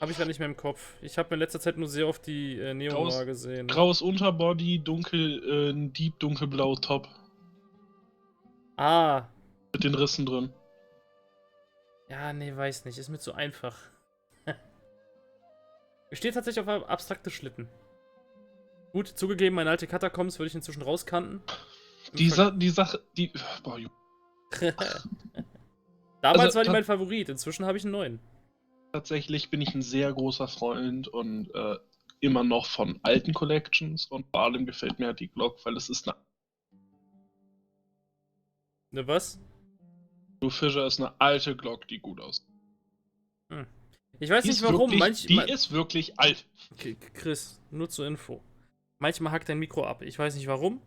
Habe ich gar nicht mehr im Kopf. Ich habe in letzter Zeit nur sehr oft die Neo Noir gesehen. Graues Unterbody, deep dunkelblau Top. Ah. Mit den Rissen drin. Ja, nee, weiß nicht. Ist mir zu einfach. Ich stehe tatsächlich auf abstrakte Schlitten. Gut, zugegeben, meine alte Katakombs würde ich inzwischen rauskanten. Die Sache. Boah, Damals war die mein Favorit, inzwischen habe ich einen neuen. Tatsächlich bin ich ein sehr großer Freund und immer noch von alten Collections und vor allem gefällt mir halt die Glock, weil es ist eine. Ne, was? Blue Fisher ist eine alte Glock, die gut aussieht. Hm. Ich weiß nicht warum. Die ist wirklich alt. Okay, Chris, nur zur Info. Manchmal hackt dein Mikro ab. Ich weiß nicht warum.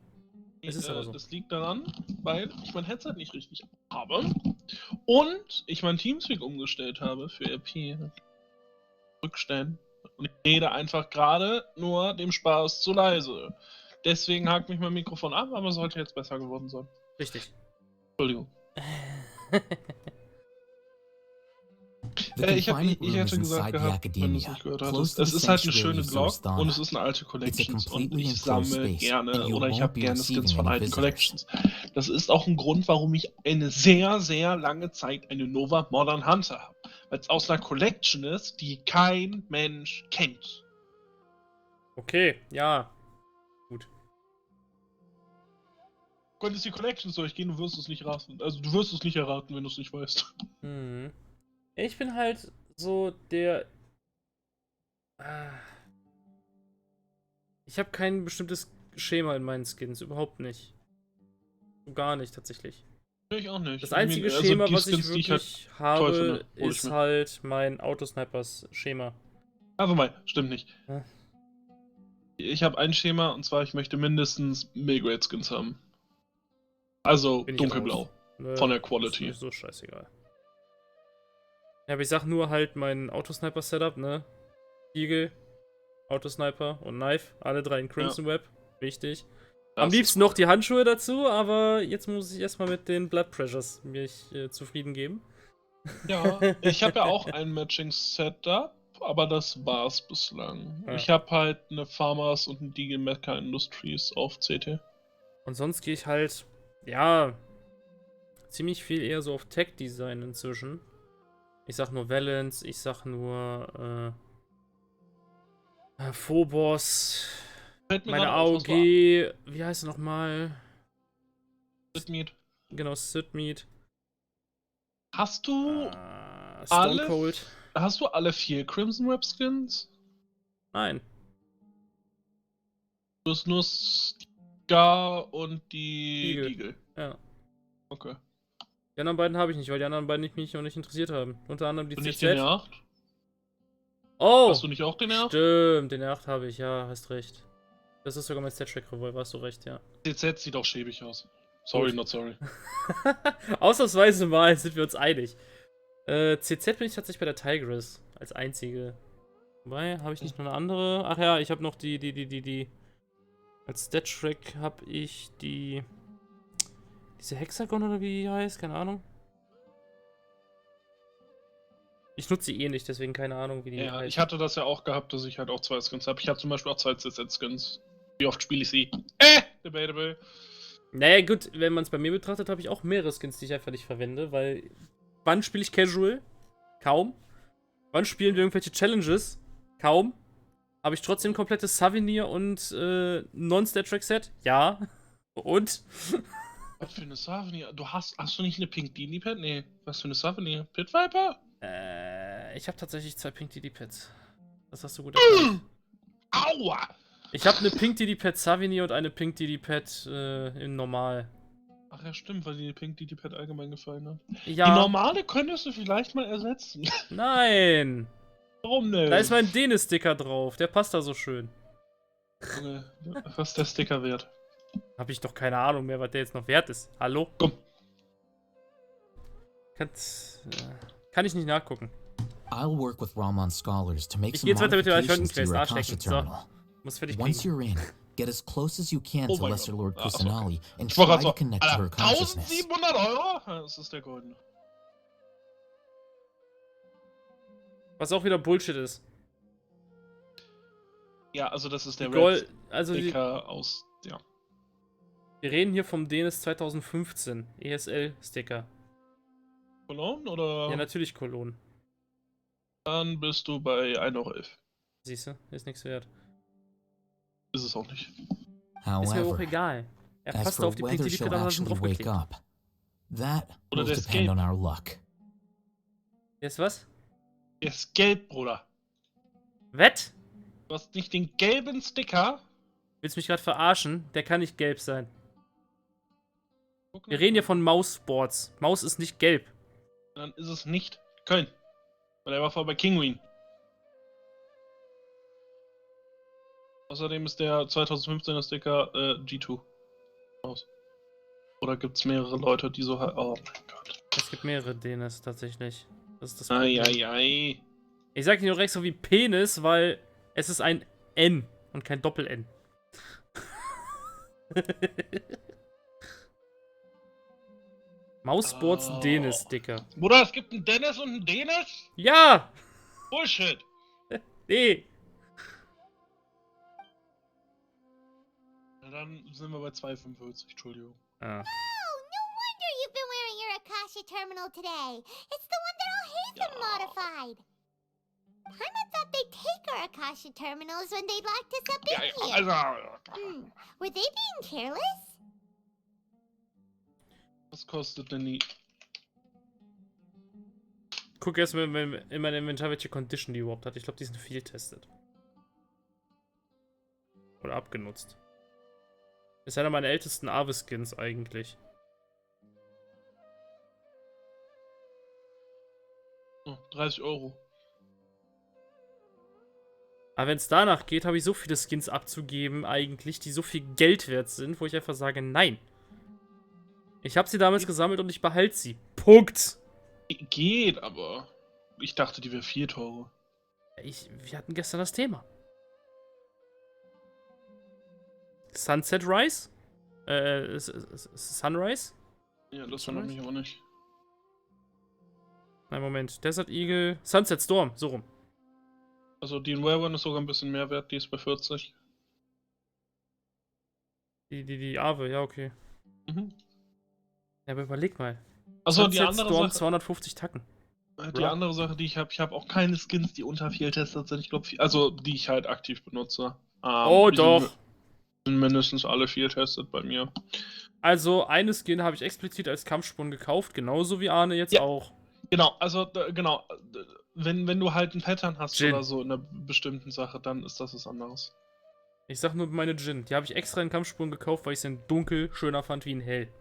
Es ist aber so. Das liegt daran, weil ich mein Headset nicht richtig habe und ich mein Teamspeak umgestellt habe für RP. Rückstellen. Und ich rede einfach gerade nur dem Spaß zu leise. Deswegen hakt mich mein Mikrofon ab, aber sollte jetzt besser geworden sein. Richtig. Entschuldigung. The Ich confinement room hätte is gesagt inside the gehabt, wenn du es academia, nicht gehört close hattest. to Es the ist halt eine sanctuary schöne of Glock Sursthana. und es ist eine alte Collections und completely ich enclosed sammle space, gerne and you oder ich won't habe be gerne Skins receiving von any alten visitors. Collections. Das ist auch ein Grund, warum ich eine sehr, sehr lange Zeit eine Nova Modern Hunter habe. Weil es aus einer Collection ist, die kein Mensch kennt. Okay, ja. Gut. Du könntest die Collections durchgehen, du wirst es nicht raten. Also du wirst es nicht erraten, wenn du es nicht weißt. Hm. Ich bin halt so der. Ich habe kein bestimmtes Schema in meinen Skins, überhaupt nicht. So gar nicht, tatsächlich. Ich auch nicht. Das einzige Also Schema, die was ich Skins, die wirklich halt toll habe, finde, hol ich ist mir. halt mein Autosnipers-Schema. Aber mal, stimmt nicht. Ja. Ich habe ein Schema und zwar, ich möchte mindestens Migrate Skins haben. Also Bin ich dunkelblau. raus. Nö, Von der ist Quality. mir so scheißegal. Ja, aber ich sag nur halt mein Autosniper-Setup, ne? Eagle, Autosniper und Knife. Alle drei in Crimson Web. Wichtig. Am Das liebsten noch die Handschuhe dazu, aber jetzt muss ich erstmal mit den Blood Pressures mich zufrieden geben. Ja, ich habe ja auch ein Matching-Setup, aber das war's bislang. Ja. Ich habe halt eine Farmers und ein Deagle Mecha Industries auf CT. Und sonst gehe ich halt, ja, ziemlich viel eher so auf Tech-Design inzwischen. Ich sag nur Valence, ich sag nur Phobos, Fällt mir meine gerade auf, was AOG, war wie heißt es nochmal? Sidmead. Genau, Sidmead. Hast du Stone Cold. Hast du alle 4 Crimson Web Skins? Nein. Du hast nur Scar und die Eagle. Deagle. Ja. Okay. Die anderen beiden habe ich nicht, weil die anderen beiden mich noch nicht interessiert haben. Unter anderem die Und nicht CZ. den R8? Oh! Hast du nicht auch den R8? Stimmt, den R8 habe ich, ja, hast recht. Das ist sogar mein Stat-Track-Revolver, hast du recht, ja. CZ sieht auch schäbig aus. Sorry, Gut. not sorry. Ausnahmsweise mal sind wir uns einig. CZ bin ich tatsächlich bei der Tigris als einzige. Wobei, habe ich nicht noch eine andere? Ach ja, ich habe noch die. Als Stat-Track habe ich diese Hexagon oder wie die heißt, keine Ahnung. Ich nutze sie eh nicht, deswegen keine Ahnung, wie die Ja, heißt. ich hatte das ja auch gehabt, dass ich halt auch 2 Skins habe. Ich habe zum Beispiel auch 2 CZ-Skins. Wie oft spiele ich sie? Debatable. Naja, gut, wenn man es bei mir betrachtet, habe ich auch mehrere Skins, die ich einfach nicht verwende, weil wann spiele ich Casual? Kaum. Wann spielen wir irgendwelche Challenges? Kaum. Habe ich trotzdem komplettes Souvenir und Non-Stat-Track-Set? Ja. Und? Was für eine Souvenir? Hast du nicht eine Pink Dini Pad? Nee, was für eine Souvenir? Pit Viper? Ich habe tatsächlich 2 Pink DD Pads. Das hast du gut erkannt. Aua! Ich habe eine Pink DD Pad Souvenir und eine Pink DD Pad in normal. Ach ja, stimmt, weil die Pink Dini Pad allgemein gefallen hat. Ja. Die normale könntest du vielleicht mal ersetzen. Nein. Warum denn? Da ist mein Dene-Sticker drauf. Der passt da so schön. Junge, was ist der Sticker wert? Habe ich doch keine Ahnung mehr, was der jetzt noch wert ist. Hallo? Komm. Kann ich nicht nachgucken. I'll work with Ramon scholars to make Ich some gehe jetzt weiter mit der modifications to Eichhörnchen-Quest. your Arschlecken. Akasha So. terminal. Muss fertig Once kriegen. you're in, get as close as you can Oh to mein Lesser Gott. Lord Ach, okay. Kusanali and Ich wollte try gerade to connect to her Alter, consciousness. 1700 Euro? Ja, das ist der goldene. Was auch wieder Bullshit ist. Ja, also das ist der Gold, also Sticker aus, ja. wir reden hier vom DNS 2015 ESL-Sticker. Cologne oder? Ja, natürlich Cologne. Dann bist du bei 1,11 Euro. Siehst du, ist nichts wert. Ist es auch nicht. Ist mir auch However, egal. Er as passt for auf die Pink whether DD she'll Pad, da schon actually drauf wake geklickt. up, that Oder will der depend on Escape. our luck. Jetzt was? Der ist gelb, Bruder. Wett? Du hast nicht den gelben Sticker. Willst du mich gerade verarschen? Der kann nicht gelb sein. Guck Wir nach. reden hier von Maus Sports. Maus ist nicht gelb. Dann ist es nicht Köln. Weil er war vorher bei Kinguin. Außerdem ist der 2015er Sticker G2 aus. Oder gibt es mehrere Leute, die so halt. Oh mein Gott. Es gibt mehrere DNS tatsächlich. Das ist das Problem. Eieiei. Ich sag nicht nur extra wie Penis, weil es ist ein N und kein Doppel-N. Maussports Oh. Dennis-Sticker. Bruder, es gibt einen Dennis und einen Dennis? Ja! Bullshit. Nee. Na dann sind wir bei 2,45, Entschuldigung. Ah. Oh, no wonder you've been wearing your Akasha terminal today. It's the one that all Hatham modified. Paimon thought they'd take our Akasha terminals when they locked us up in here. Also. Were they being careless? Was kostet denn die? Guck erst mal in meinem Inventar, welche Condition die überhaupt hat. Ich glaube, die sind viel testet. Oder abgenutzt. Ist einer meiner ältesten Ave-Skins eigentlich. Oh, 30 Euro. Aber wenn es danach geht, habe ich so viele Skins abzugeben eigentlich, die so viel Geld wert sind, wo ich einfach sage, nein. Ich habe sie damals gesammelt und ich behalte sie. Punkt. Geht, aber ich dachte, die wäre viel teurer. Wir hatten gestern das Thema. Sunset Rise? Sunrise? Ja, das wundert mich aber nicht. Nein, Moment. Desert Eagle. Sunset Storm, so rum. Also die in One ist sogar ein bisschen mehr wert, die ist bei 40. Die Ave, ja, okay. Mhm. Ja, aber überleg mal. Also Sunset die andere Storm, Sache, 250 Tacken. die andere Sache, die ich habe auch keine Skins, die unter 4 testet sind. Ich glaube, also die ich halt aktiv benutze. Oh, Die doch. sind mindestens alle 4 testet bei mir. Also, eine Skin habe ich explizit als Kampfsprung gekauft, genauso wie Arne jetzt Ja. auch. Genau, also genau. Wenn du halt ein Pattern hast Jin. oder so in einer bestimmten Sache, dann ist das was anderes. Ich sag nur meine Jin. Die habe ich extra in Kampfsprung gekauft, weil ich sie in dunkel schöner fand wie in hell.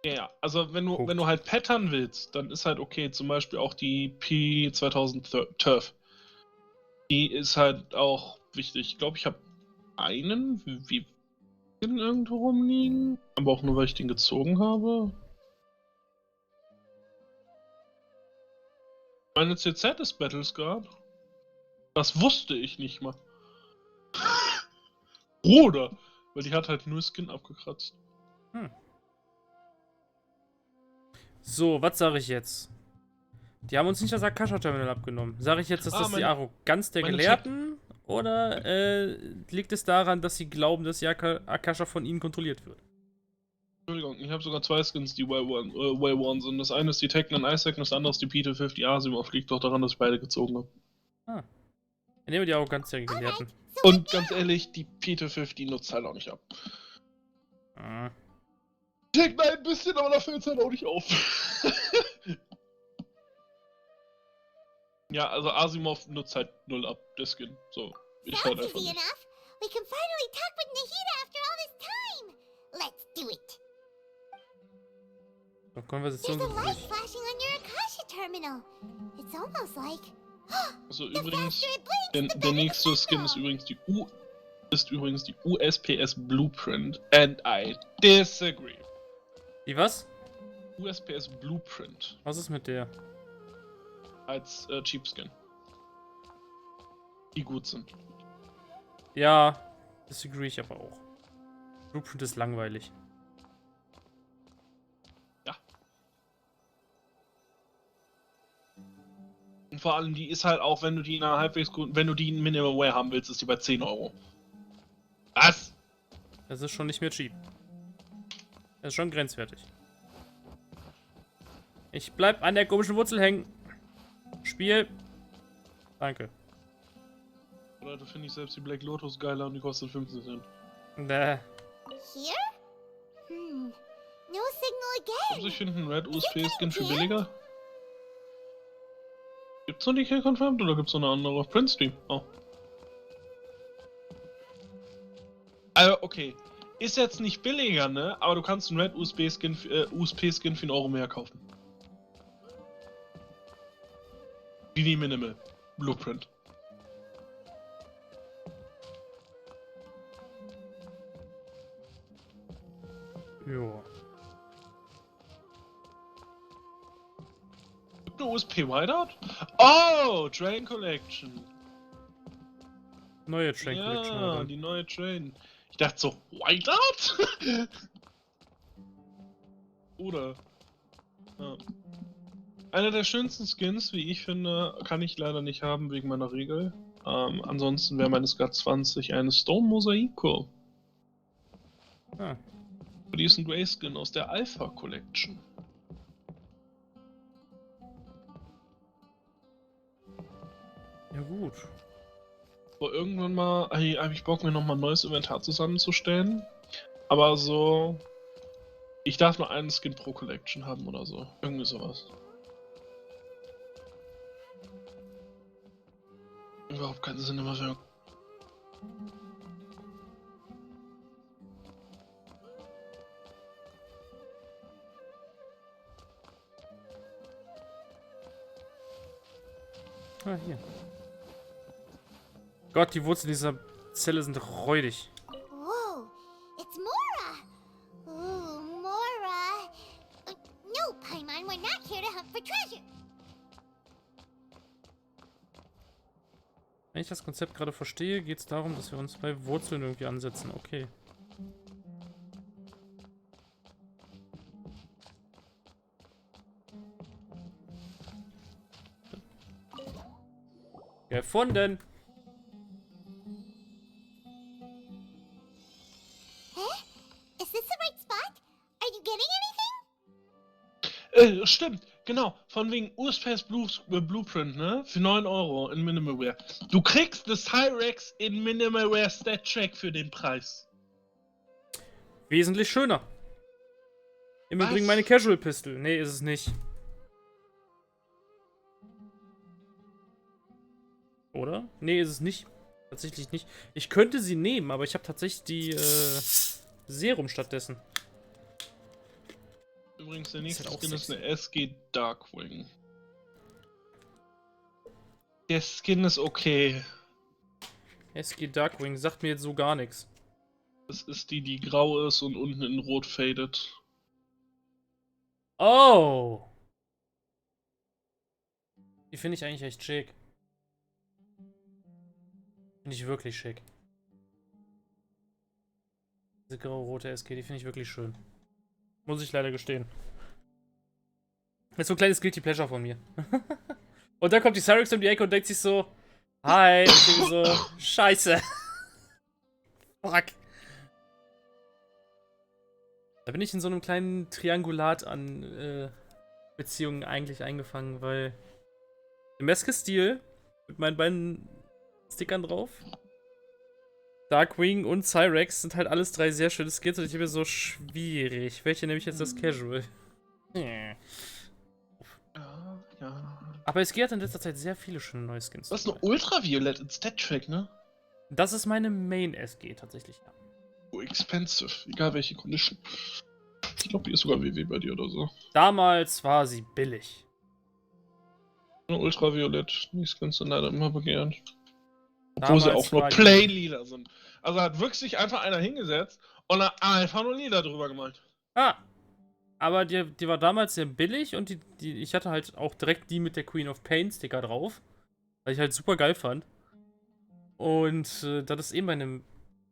Ja, also wenn Punkt. du halt Pattern willst, dann ist halt okay. Zum Beispiel auch die P2000 Turf. Die ist halt auch wichtig. Ich glaube, ich habe einen wie irgendwo rumliegen. Aber auch nur, weil ich den gezogen habe. Meine CZ ist Battlesguard. Das wusste ich nicht mal. Bruder! Weil die hat halt nur Skin abgekratzt. So, was sage ich jetzt? Die haben uns nicht das Akasha-Terminal abgenommen. Sage ich jetzt, dass das die Arroganz der Gelehrten? Oder liegt es daran, dass sie glauben, dass die Akasha von ihnen kontrolliert wird? Entschuldigung, ich habe sogar 2 Skins, die Way One sind. Das eine ist die Teknon Isaac und das andere ist die P250 Asimov. Liegt doch daran, dass ich beide gezogen habe. Ah. Dann nehmen wir die Arroganz der Gelehrten. Und ganz ehrlich, die P250 nutzt halt auch nicht ab. Ah. Teknon ein bisschen, aber dafür hört es halt auch nicht auf. Ja, also Asimov nutzt halt 0 ab, der Skin. So, ich That's halt einfach easy nicht. enough. We can finally talk with Nahida after all this time. Let's do it. Doch, There's Konversation a light sind flashing on your Akasha terminal. It's almost like... Also The übrigens, faster it blinks, the der better the nächste Skin signal. ist übrigens die USPS Blueprint. And I disagree. Die was? USPS Blueprint Was ist mit der? als Cheap Skin. Die gut sind. Ja, disagree ich aber auch. Blueprint ist langweilig. Ja. Und vor allem, die ist halt auch, wenn du die in einer halbwegs guten, wenn du die in Minimum Wear haben willst, ist die bei 10 Euro. Was? Das ist schon nicht mehr cheap. Das ist schon grenzwertig. Ich bleib an der komischen Wurzel hängen. Spiel. Danke. Oder du findest selbst die Black Lotus geiler und die kostet 15 Cent. Bäh. Here? No signal Also again. ich finde einen Red USP Skin viel billiger. Gibt's noch die Kill Confirmed oder gibt's noch eine andere? Prince Stream. Oh. Also, okay. Ist jetzt nicht billiger, ne? Aber du kannst einen Red USP Skin für einen Euro mehr kaufen. Wie die Minimal. Blueprint. Jo. Gibt eine USP Whiteout? Oh! Train Collection. Neue Train Collection. Ja, oder? die neue Train. Ich dachte so, Whiteout? Oder? Ja. Einer der schönsten Skins, wie ich finde, kann ich leider nicht haben wegen meiner Regel. Ansonsten wäre meine Skat 20 eine Stone Mosaico. Ah. Die ist ein Grey Skin aus der Alpha Collection. Ja gut. Aber irgendwann mal habe ich Bock, mir nochmal ein neues Inventar zusammenzustellen. Aber so. Ich darf nur einen Skin pro Collection haben oder so. Irgendwie sowas. Überhaupt keinen Sinn immer für. Ah, hier. Gott, die Wurzeln dieser Zelle sind räudig. Whoa, it's Mora. Ooh, Mora. No, Paimon, we're not here to hunt for treasure. Wenn ich das Konzept gerade verstehe, geht es darum, dass wir uns bei Wurzeln irgendwie ansetzen. Okay. Gefunden! Huh? Is this the right spot? Are you getting anything? Stimmt, genau. Von wegen USPS Blueprint, ne? Für 9 Euro in Minimalware. Du kriegst das Cyrex in Minimalware Stat Track für den Preis. Wesentlich schöner. Im Was? Übrigen meine Casual Pistol. Nee, ist es nicht. Oder? Nee, ist es nicht. Tatsächlich nicht. Ich könnte sie nehmen, aber ich habe tatsächlich die Serum stattdessen. Übrigens, der Ist nächste halt auch Skin ist sexy. eine SG Darkwing. Der Skin ist okay. SG Darkwing sagt mir jetzt so gar nichts. Das ist die, die grau ist und unten in rot fadet. Oh! Die finde ich eigentlich echt schick. Finde ich wirklich schick. Diese grau-rote SG, die finde ich wirklich schön. Muss ich leider gestehen. Das ist so ein kleines Guilty Pleasure von mir. Und dann kommt die Cyrex um die Ecke und denkt sich so, hi, und ich denke so, scheiße. Fuck. Da bin ich in so einem kleinen Triangulat an Beziehungen eigentlich eingefangen, weil im Meske-Stil mit meinen beiden Stickern drauf, Darkwing und Cyrex sind halt alles drei sehr schöne Skins und ich bin so schwierig. Welche nehme ich jetzt das Casual? Ja, ja. Aber es hat in letzter Zeit sehr viele schöne neue Skins. Das ist eine Ultraviolett in Stat Track, ne? Das ist meine Main-SG tatsächlich, ja. Oh, expensive. Egal welche Condition. Ich glaube, die ist sogar WW bei dir oder so. Damals war sie billig. Eine Ultraviolett. Die Skins sind leider immer begehrt. Obwohl Damals sie auch nur war die- plain lila sind. Also hat wirklich sich einfach einer hingesetzt und hat einfach nur lila drüber gemalt. Ah! Aber die war damals sehr billig und ich hatte halt auch direkt die mit der Queen of Pain Sticker drauf. Weil ich halt super geil fand. Und da das eben eine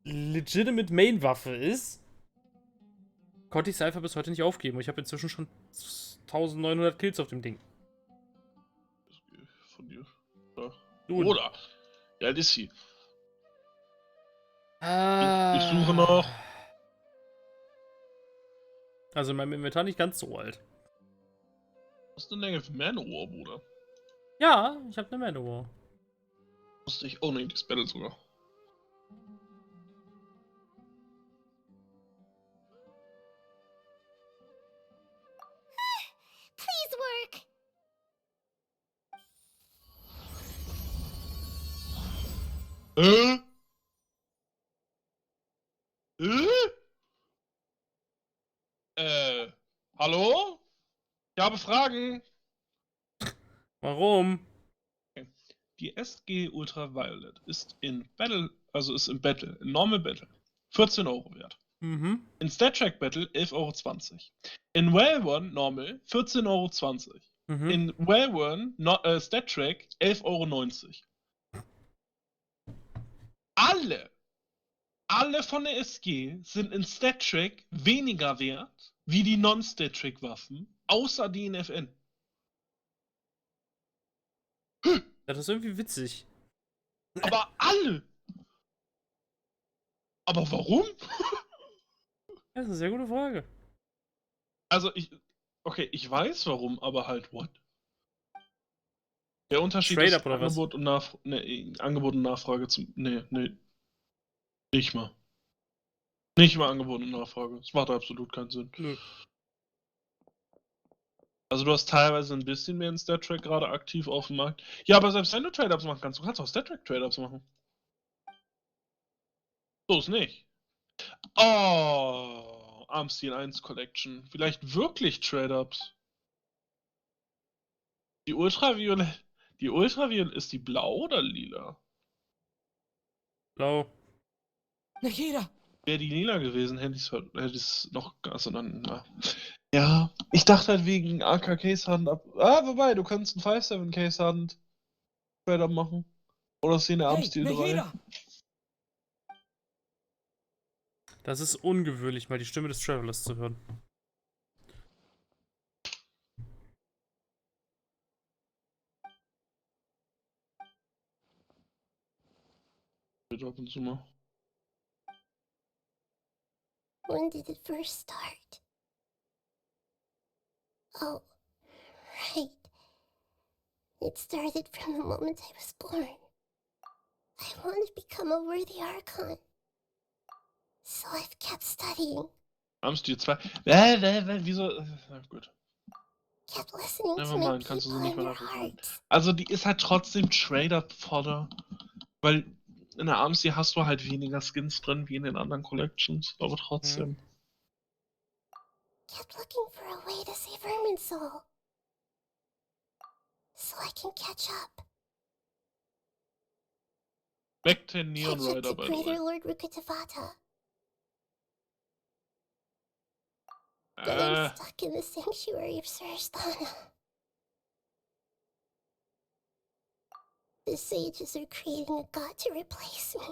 legitimate Main-Waffe ist, konnte ich sie einfach bis heute nicht aufgeben. Und ich habe inzwischen schon 1900 Kills auf dem Ding. Von dir. Ja. Du. Oder? Ja, das ist sie. Ich suche noch. Also in meinem Inventar nicht ganz so alt. Was ist denn der für Manowar, Bruder? Ja, ich habe eine Manowar. Wusste ich. Oh ne, das Battle sogar. Please work. Äh? Hallo? Ich habe Fragen. Warum? Die SG Ultraviolet ist in Battle, also ist im Battle, in Normal Battle, 14 Euro wert. Mhm. In Stat Track Battle 11,20 Euro. In Well One Normal 14,20 Euro. Mhm. In Well One Stat Track 11,90 Euro. Alle von der SG sind in Stat Track weniger wert wie die Non-Stat Track Waffen, außer die in FN. Das ist irgendwie witzig. Aber alle! Aber warum? Das ist eine sehr gute Frage. Also ich weiß warum, aber halt what? Der Unterschied Straight ist up, oder was? Angebot und Nachfrage zum. Nee. Nicht mal. Nicht mal Angebot und Nachfrage. Das macht absolut keinen Sinn. Nö. Also du hast teilweise ein bisschen mehr in Stat Track gerade aktiv auf dem Markt. Ja, aber selbst wenn du Trade-Ups machen kannst, du kannst auch Stat Track Trade-Ups machen. So ist nicht. Oh, Armsteel 1 Collection. Vielleicht wirklich Trade-Ups. Die Ultraviolett. Die Ultraviolett, ist die blau oder lila? Blau. Nikita! Wäre die lila gewesen, hätte ich es noch. Also dann. Ja, ich dachte halt wegen AK Case Hand ab. Wobei, du kannst einen 5-7 Case Hand später machen. Oder Szene Hey, Armstil 3. Nikita! Das ist ungewöhnlich, mal die Stimme des Travelers zu hören. Ab und zu mal. When did it first start? Oh, right. It started from the moment I was born. I want to become a worthy Archon. So I've kept studying, Armstil 2. Wieso? Na gut. kept listening to my Nevermind, kannst du so people nicht and mehr their nachvollziehen. hearts. Also die ist halt trotzdem Trader Fodder. Weil in der Armstil hast du halt weniger Skins drin wie in den anderen Collections. Aber trotzdem. Kept looking for a way to save Irminsul. So I can catch up. Back 10 Neon Catch up Rider, to by the Greater way. Lord Rukkhadevata. But I'm stuck in the sanctuary of Surasthana. The sages are creating a god to replace me.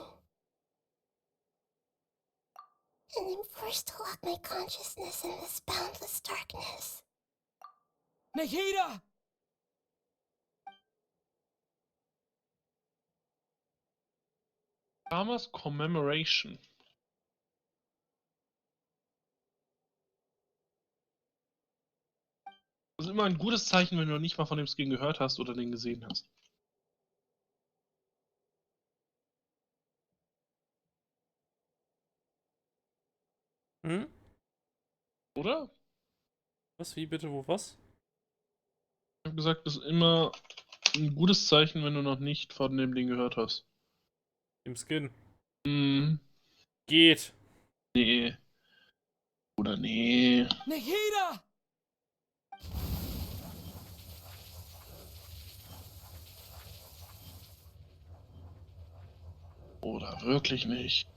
And I'm forced to lock my consciousness in this boundless darkness. Nikita! Farmers Commemoration. Das ist immer ein gutes Zeichen, wenn du noch nicht mal von dem Skin gehört hast oder den gesehen hast. Hm? Oder? Was? Wie bitte? Wo? Was? Ich habe gesagt, das ist immer ein gutes Zeichen, wenn du noch nicht von dem Ding gehört hast. Im Skin. Hm, Geht. nee. Oder nee. Nikita! Oder wirklich nicht.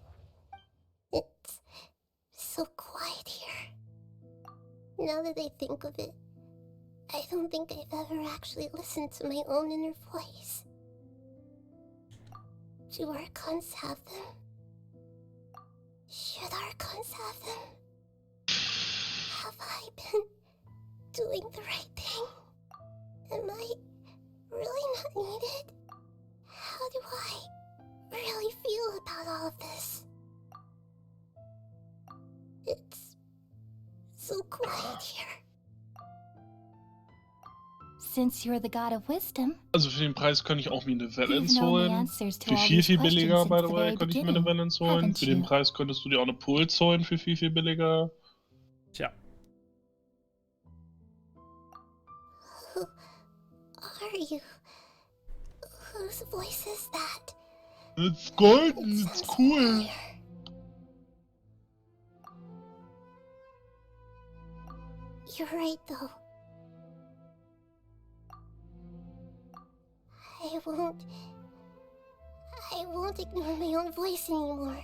It's so quiet here. Now that I think of it, I don't think I've ever actually listened to my own inner voice. Do Archons have them? Should Archons have them? Have I been doing the right thing? Am I really not needed? How do I really feel about all of this? It's so quiet here. Since you're the god of wisdom, Also für den Preis könnte ich auch mir eine Valence known the holen. answers to Für all viel, these viel questions billiger, since by the the way, very könnte ich mir eine beginning, Valence holen. haven't Für den you? Preis könntest du dir auch eine Pulse holen für viel, viel billiger. Tja. Who are you? Whose voice is that? It's golden, It it's sounds cool. familiar. You're right, though. I won't ignore my own voice anymore.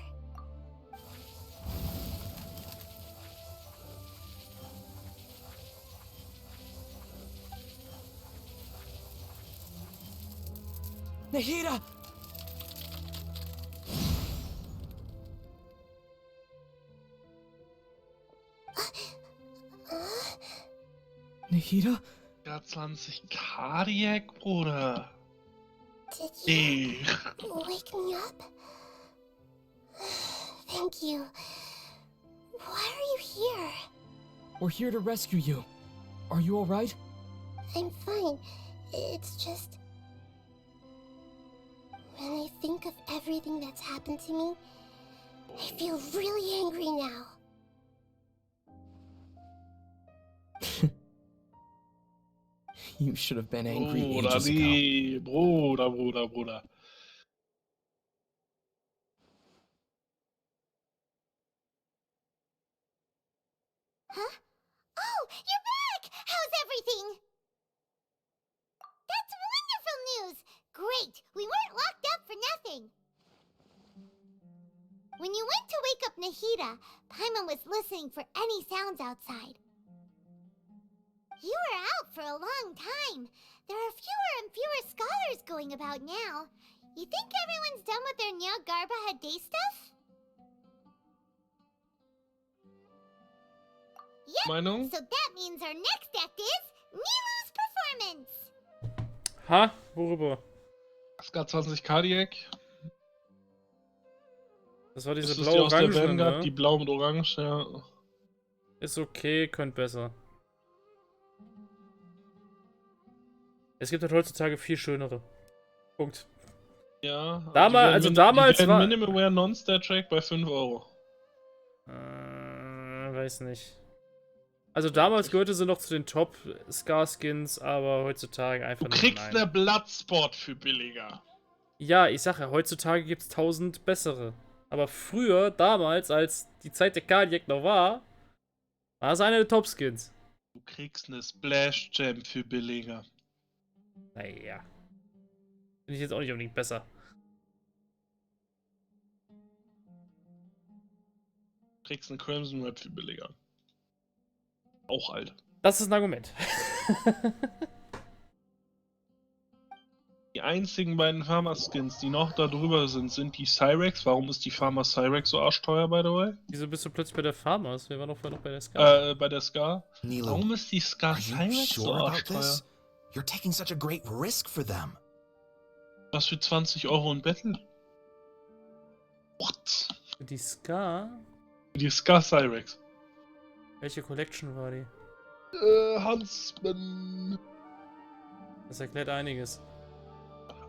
Nikita! Nikita? Ja, 20 Cardiac, Bruder. Did you Nee. wake me up? Thank you. Why are you here? We're here to rescue you. Are you alright? I'm fine. It's just... when I think of everything that's happened to me, I feel really angry now. You should have been angry Bruder, ages ago. nee. Bruder. Huh? Oh, you're back! How's everything? That's wonderful Florida, Paimon was listening for any sounds outside. You were out for a long time. There are fewer and fewer scholars going about now. You think everyone's done with their Nyargarba Day stuff? Yep, Meinung? so that means our next act is Nilu's performance. Ha? Worüber? SK 20 Cardiac. Das war diese Das ist die aus der blau-orange, Vanguard, ne? die blau mit orange, ja. Ist okay, könnte besser. Es gibt halt heutzutage viel schönere. Punkt. Ja. Damals war... Minimalware Non-Stat-Track bei 5 Euro. Weiß nicht. Also damals gehörte sie noch zu den Top-Scar-Skins, aber heutzutage einfach Du nicht. kriegst eine Bloodsport für billiger. Ja, ich sag ja, heutzutage gibt's 1000 bessere. Aber früher, damals, als die Zeit der Cardiac noch war es eine der Top-Skins. Du kriegst eine Splash Gem für billiger. Naja. Finde ich jetzt auch nicht unbedingt besser. Du kriegst einen Crimson Red für billiger. Auch alt. Das ist ein Argument. Die einzigen beiden Pharma-Skins, die noch da drüber sind, sind die Cyrex. Warum ist die Pharma Cyrex so arschteuer, by the way? Wieso bist du plötzlich bei der Farmers? Wir waren doch vorher noch bei der Scar. Bei der Scar. Nilo, Warum ist die Scar are you Cyrex so sure about arschteuer? this? You're taking such a great risk for them. Was für 20 Euro in Battle? What? Die Scar? Die Scar Cyrex. Welche Collection war die? Huntsman. Das erklärt einiges.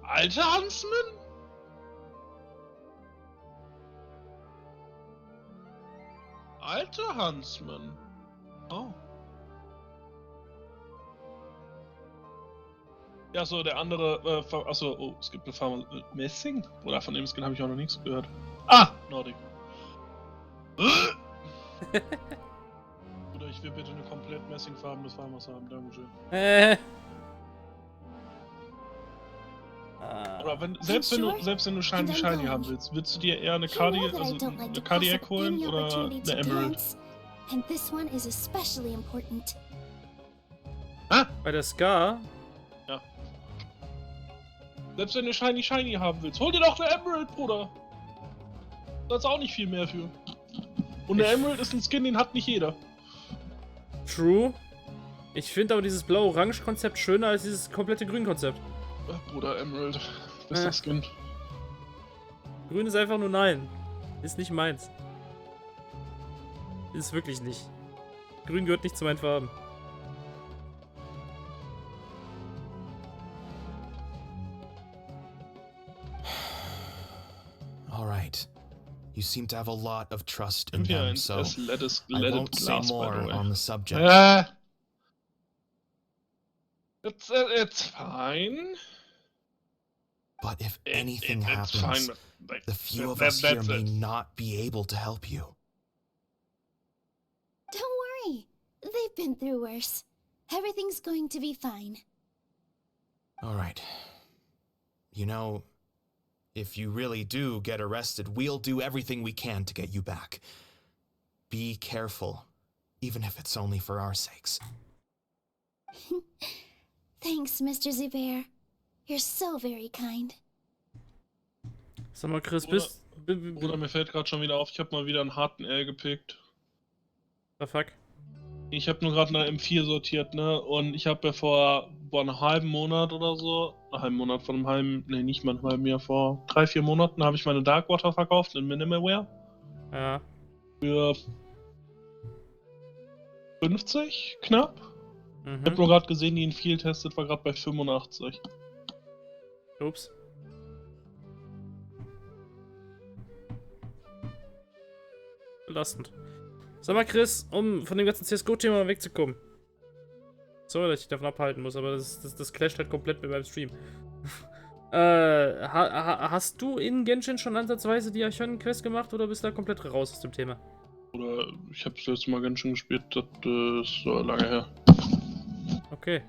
Alter Huntsman? Alter Huntsman. Oh. Ja, so, der andere, achso, oh, es gibt eine Farmer Messing? Oder von dem Skin habe ich auch noch nichts gehört. Ah, Nordic. Oder ich will bitte eine komplett messingfarbene Farmers haben, dankeschön. Oder selbst wenn du Shiny haben willst, willst du dir eher eine Cardiac holen oder eine Emerald? And this one is especially important. Ah! Bei der Scar? Ja. Selbst wenn du Shiny haben willst, hol dir doch eine Emerald, Bruder! Da ist auch nicht viel mehr für. Und eine Emerald ist ein Skin, den hat nicht jeder. True. Ich finde aber dieses blau-orange-Konzept schöner als dieses komplette Grün-Konzept. Bruder, Emerald. Bester Skin. Grün ist einfach nur nein. Ist nicht meins. Ist wirklich nicht. Grün gehört nicht zu meinen Farben. All right. You seem to have a lot of trust in Yeah, them, so let it I won't say blast, by the more way. on the subject. It's fine. But if anything It's happens, fine. Like, the few of us here that's may it. not be able to help you. Don't worry. They've been through worse. Everything's going to be fine. All right. You know, if you really do get arrested, we'll do everything we can to get you back. Be careful, even if it's only for our sakes. Thanks, Mr. Zubair. You're so very kind. Sag mal, Chris, Bruder, mir fällt gerade schon wieder auf, ich habe mal wieder einen harten L gepickt. The fuck? Ich habe nur gerade eine M4 sortiert, ne? Und ich habe ja vor einem halben Monat oder so, nicht mal einem halben Jahr, vor 3-4 Monaten habe ich meine Darkwater verkauft in Minimalware. Ja. Für 50 knapp. Ich habe Mhm. nur gerade gesehen, die in Field testet war gerade bei 85. Ups. Belastend. Sag mal, Chris, um von dem ganzen CSGO-Thema mal wegzukommen. Sorry, dass ich davon abhalten muss, aber das clasht halt komplett mit meinem Stream. Hast du in Genshin schon ansatzweise die Archon-Quest gemacht oder bist du da komplett raus aus dem Thema? Oder ich habe das letzte Mal Genshin gespielt, das ist so lange her. Okay.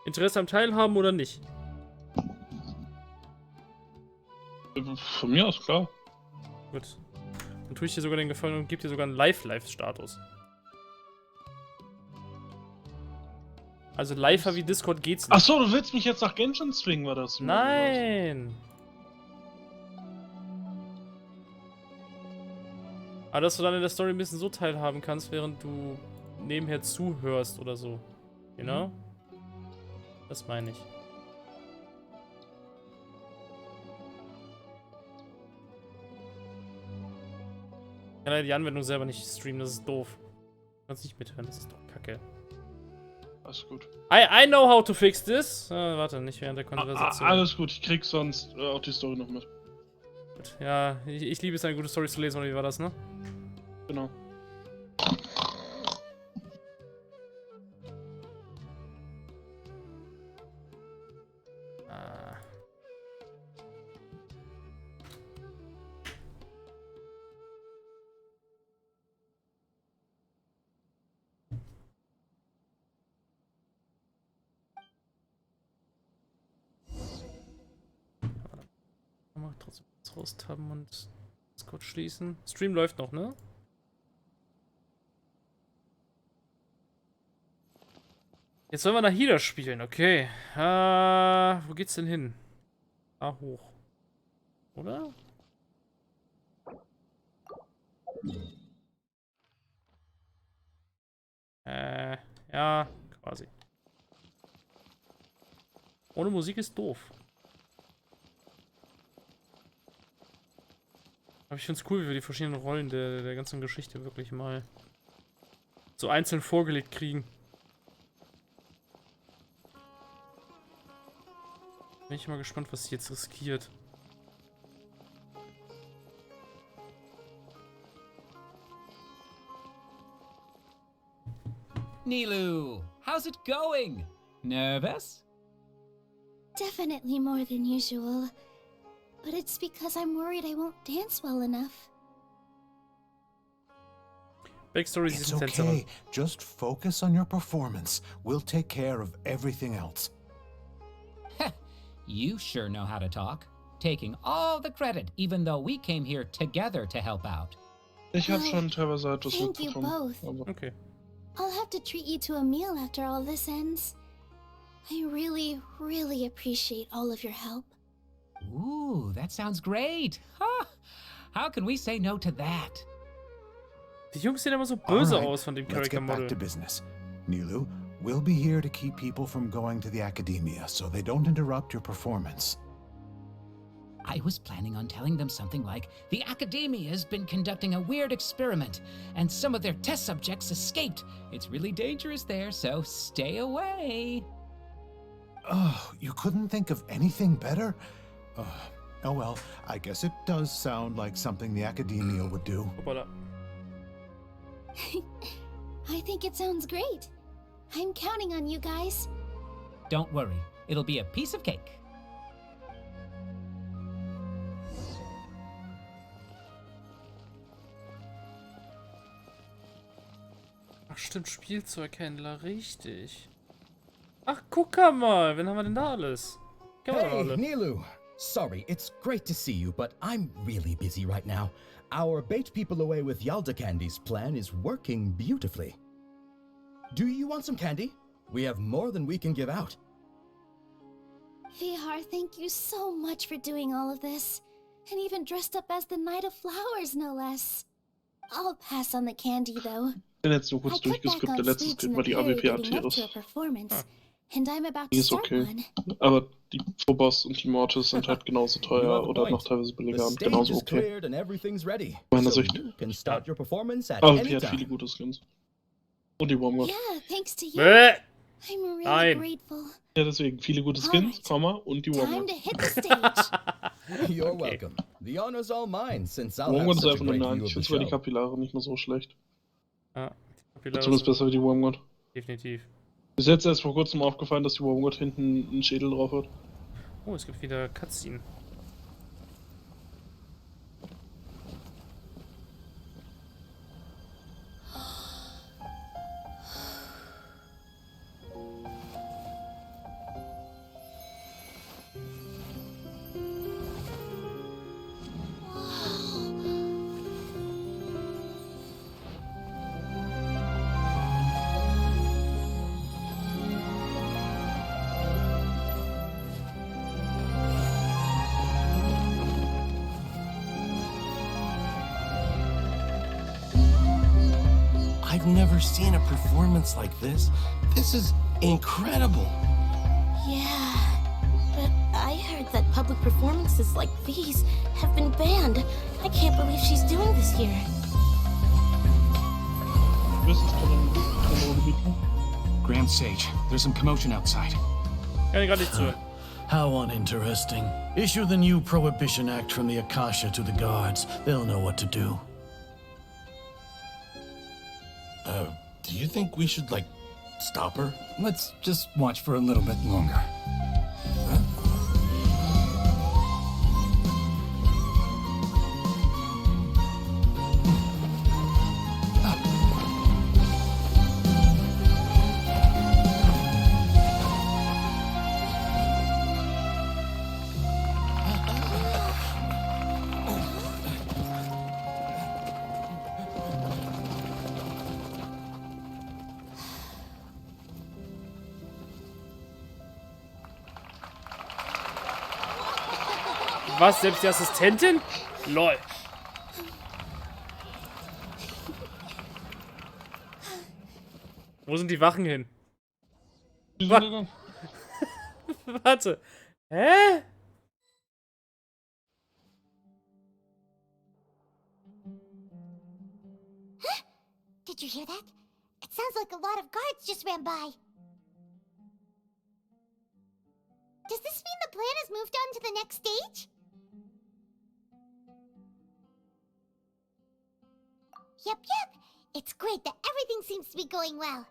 Interesse am Teilhaben oder nicht? Von mir aus, klar. Gut. Dann tue ich dir sogar den Gefallen und gebe dir sogar einen Live-Status. Also live wie Discord geht's nicht. Achso, du willst mich jetzt nach Genshin zwingen, war das? Nein! Aber dass du dann in der Story ein bisschen so teilhaben kannst, während du nebenher zuhörst oder so. You know? Das meine ich. Ich kann ja die Anwendung selber nicht streamen, das ist doof. Du kannst nicht mithören, das ist doch kacke. Alles gut. I know how to fix this. Warte, nicht während der Konversation. Alles gut, ich krieg sonst auch die Story noch mit. Gut, ja, ich liebe es, eine gute Story zu lesen, oder wie war das, ne? Genau. Mal trotzdem kurz raustaben und Discord schließen. Stream läuft noch, ne? Jetzt sollen wir nach Hida spielen, okay. Wo geht's denn hin? Da hoch. Oder? Ja, quasi. Ohne Musik ist doof. Aber ich find's cool, wie wir die verschiedenen Rollen der ganzen Geschichte wirklich mal so einzeln vorgelegt kriegen. Bin ich mal gespannt, was sie jetzt riskiert. Nilu, how's it going? Nervous? Definitely more than usual. But it's because I'm worried I won't dance well enough. Backstory It's ist okay. Just focus on your performance. We'll take care of everything else. You sure know how to talk. Taking all the credit, even though we came here together to help out. Ich habe schon teilweise etwas Thank you mitbekommen. both. Okay. I'll have to treat you to a meal after all this ends. I really appreciate all of your help. Ooh, that sounds great. Huh? How can we say no to that? Die Jungs sehen immer so böse Alright, aus von dem let's get back to Charaktermodel. business. Nilu, we'll be here to keep people from going to the academia so they don't interrupt your performance. I was planning on telling them something like, the Academia has been conducting a weird experiment, and some of their test subjects escaped. It's really dangerous there, so stay away. Oh, you couldn't think of anything better? Oh well, I guess it does sound like something the academia would do. Hoppala. I think it sounds great. I'm counting on you guys. Don't worry, it'll be a piece of cake. Ach stimmt, Spielzeughändler, richtig. Ach, guck mal, wen haben wir denn da alles? Kennen wir doch Hey, alle. Nilu. Sorry, it's great to see you, but I'm really busy right now. Our bait people away with Yalda candies plan is working beautifully. Do you want some candy? We have more than we can give out. Vihar, thank you so much for doing all of this. And even dressed up as the Knight of Flowers, no less. I'll pass on the candy, though. Ich bin jetzt nur I kurz cut back durchgeskippt. on Der letzte sweets Skript in war the die period AWP leading up to a Arteris. performance, and I'm about Die to ist start okay. one. Aber die Phobos und die Mortis sind halt genauso You teuer have a oder point. noch teilweise The billiger und stage genauso is okay. cleared and everything's ready. Meiner So Sicht. you can start your performance at Aber any die hat viele time. gute Skins. Und die Wormgod. Yeah, thanks to you. Bäh. I'm really Nein. grateful. Ja, deswegen viele gute Skins, Alright. Komma, und die Time Wormgod. to hit the stage. You're Okay. welcome. The honor's all mine, since I'll have Wormgod ist such a einfach nur great nein. view Ich of the finde sogar die show. Kapillare nicht mehr so schlecht. Ja, die Kapillare Zumindest sind besser wie die Wormgod. definitiv. Bis jetzt erst vor kurzem aufgefallen, dass die Wormgod hinten einen Schädel drauf hat. Oh, es gibt wieder Cutscene. I've never seen a performance like this. This is incredible. Yeah, but I heard that public performances like these have been banned. I can't believe she's doing this here. Grand Sage, there's some commotion outside. Kann ich gar nicht zuhören. How uninteresting. Issue the new Prohibition Act from the Akasha to the guards. They'll know what to do. Do you think we should, like, stop her? Let's just watch for a little bit longer. Was? Selbst die Assistentin? Lol. Wo sind die Wachen hin? Warte. Hä? Did you hear that? It sounds like a lot of guards just ran by. Does this mean the plan has moved on to the next stage? Yep. It's great that everything seems to be going well.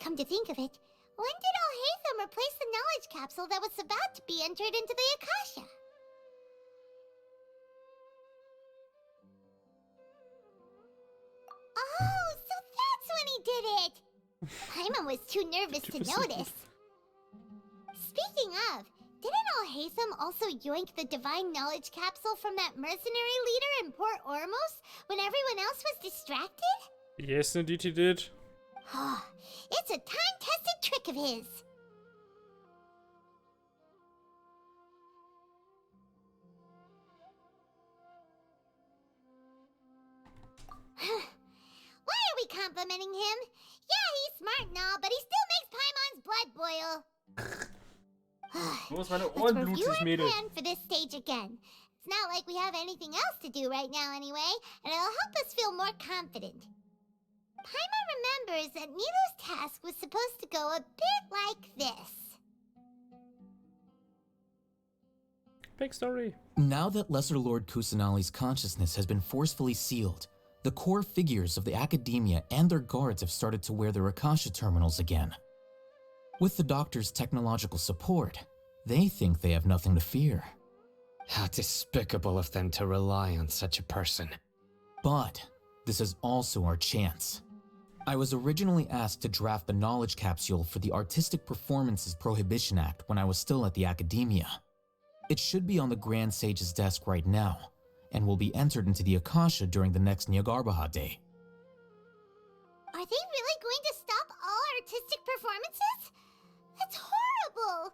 Come to think of it, when did Alhaitham replace the knowledge capsule that was about to be entered into the Akasha? Oh, so that's when he did it! Paimon was too nervous to notice. Speaking of, didn't Alhaitham also yoink the divine knowledge capsule from that mercenary leader in Port Ormos when everyone else was distracted? Yes, indeed he did. Oh, it's a time-tested trick of his. Why are we complimenting him? Yeah, he's smart and all, but he still makes Paimon's blood boil. Los, meine Let's Ohren review blutig, our Mädel. plan for this stage again. It's not like we have anything else to do right now anyway, and it'll help us feel more confident. Paimon remembers that Nilo's task was supposed to go a bit like this. Big story. Now that Lesser Lord Kusanali's consciousness has been forcefully sealed, the core figures of the Academia and their guards have started to wear their Akasha terminals again. With the Doctor's technological support, they think they have nothing to fear. How despicable of them to rely on such a person. But this is also our chance. I was originally asked to draft the knowledge capsule for the Artistic Performances Prohibition Act when I was still at the Academia. It should be on the Grand Sage's desk right now, and will be entered into the Akasha during the next Nyargarbaha Day. Are they really going to stop all artistic performances? That's horrible!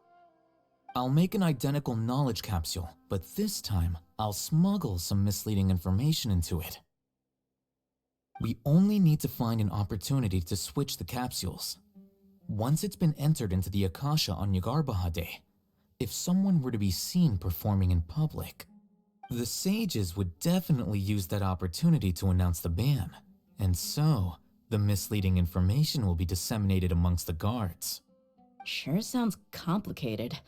I'll make an identical knowledge capsule, but this time I'll smuggle some misleading information into it. We only need to find an opportunity to switch the capsules. Once it's been entered into the Akasha on Nyargarbaha Day, if someone were to be seen performing in public, the sages would definitely use that opportunity to announce the ban, and so the misleading information will be disseminated amongst the guards. Sure sounds complicated,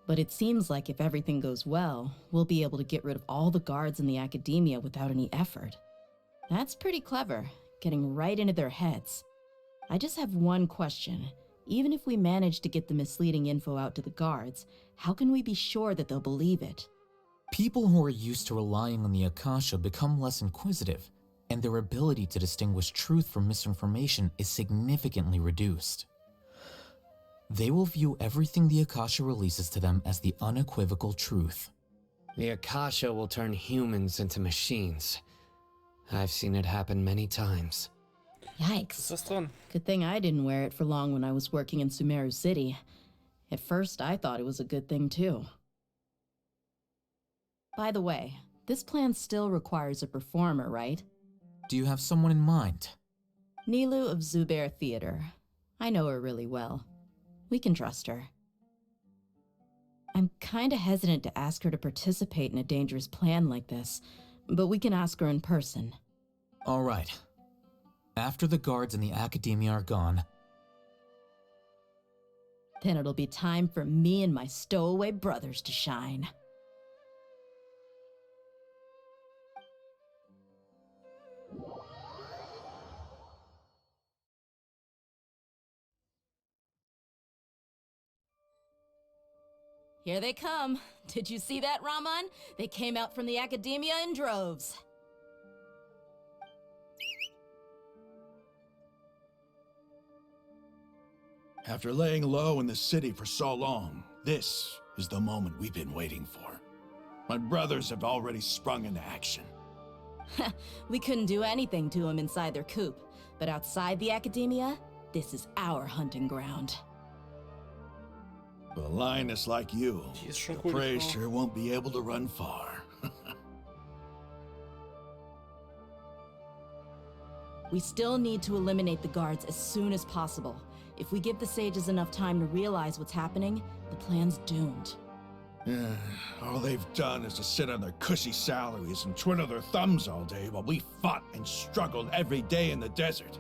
but it seems like if everything goes well, we'll be able to get rid of all the guards in the Academia without any effort. That's pretty clever, getting right into their heads. I just have one question. Even if we manage to get the misleading info out to the guards, how can we be sure that they'll believe it? People who are used to relying on the Akasha become less inquisitive, and their ability to distinguish truth from misinformation is significantly reduced. They will view everything the Akasha releases to them as the unequivocal truth. The Akasha will turn humans into machines. I've seen it happen many times. Yikes. Good thing I didn't wear it for long when I was working in Sumeru City. At first, I thought it was a good thing too. By the way, this plan still requires a performer, right? Do you have someone in mind? Nilu of Zubair Theater. I know her really well. We can trust her. I'm kinda hesitant to ask her to participate in a dangerous plan like this, but we can ask her in person. All right. After the guards in the Academia are gone, then it'll be time for me and my stowaway brothers to shine. Here they come. Did you see that, Raman? They came out from the Academia in droves. After laying low in the city for so long, this is the moment we've been waiting for. My brothers have already sprung into action. We couldn't do anything to them inside their coop, but outside the Academia, this is our hunting ground. With a lioness like you, the prey sure won't be able to run far. We still need to eliminate the guards as soon as possible. If we give the sages enough time to realize what's happening, the plan's doomed. All they've done is to sit on their cushy salaries and twiddle their thumbs all day while we fought and struggled every day in the desert.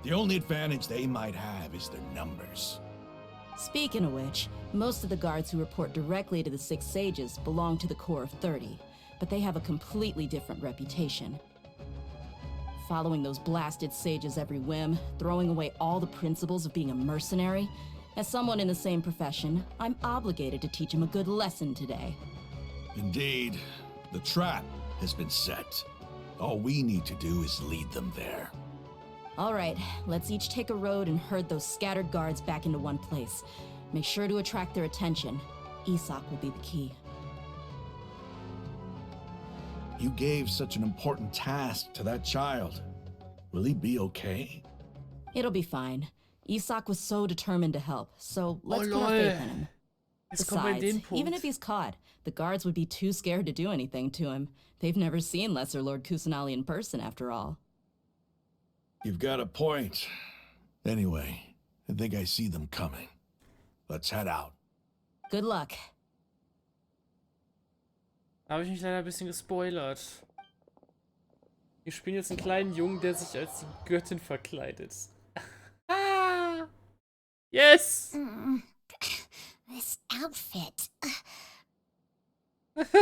The only advantage they might have is their numbers. Speaking of which, most of the guards who report directly to the Six Sages belong to the Corps of 30, but they have a completely different reputation. Following those blasted sages every whim, throwing away all the principles of being a mercenary. As someone in the same profession, I'm obligated to teach them a good lesson today. Indeed, the trap has been set. All we need to do is lead them there. All right, let's each take a road and herd those scattered guards back into one place. Make sure to attract their attention. Isak will be the key. You gave such an important task to that child. Will he be okay? It'll be fine. Isak was so determined to help, so let's put our faith in him. Besides, even if he's caught, the guards would be too scared to do anything to him. They've never seen Lesser Lord Kusanali in person, after all. You've got a point. Anyway, I think I see them coming. Let's head out. Good luck. Da habe ich mich leider ein bisschen gespoilert. Wir spielen jetzt einen kleinen Jungen, der sich als die Göttin verkleidet. Ah! Yes! This outfit. Hey,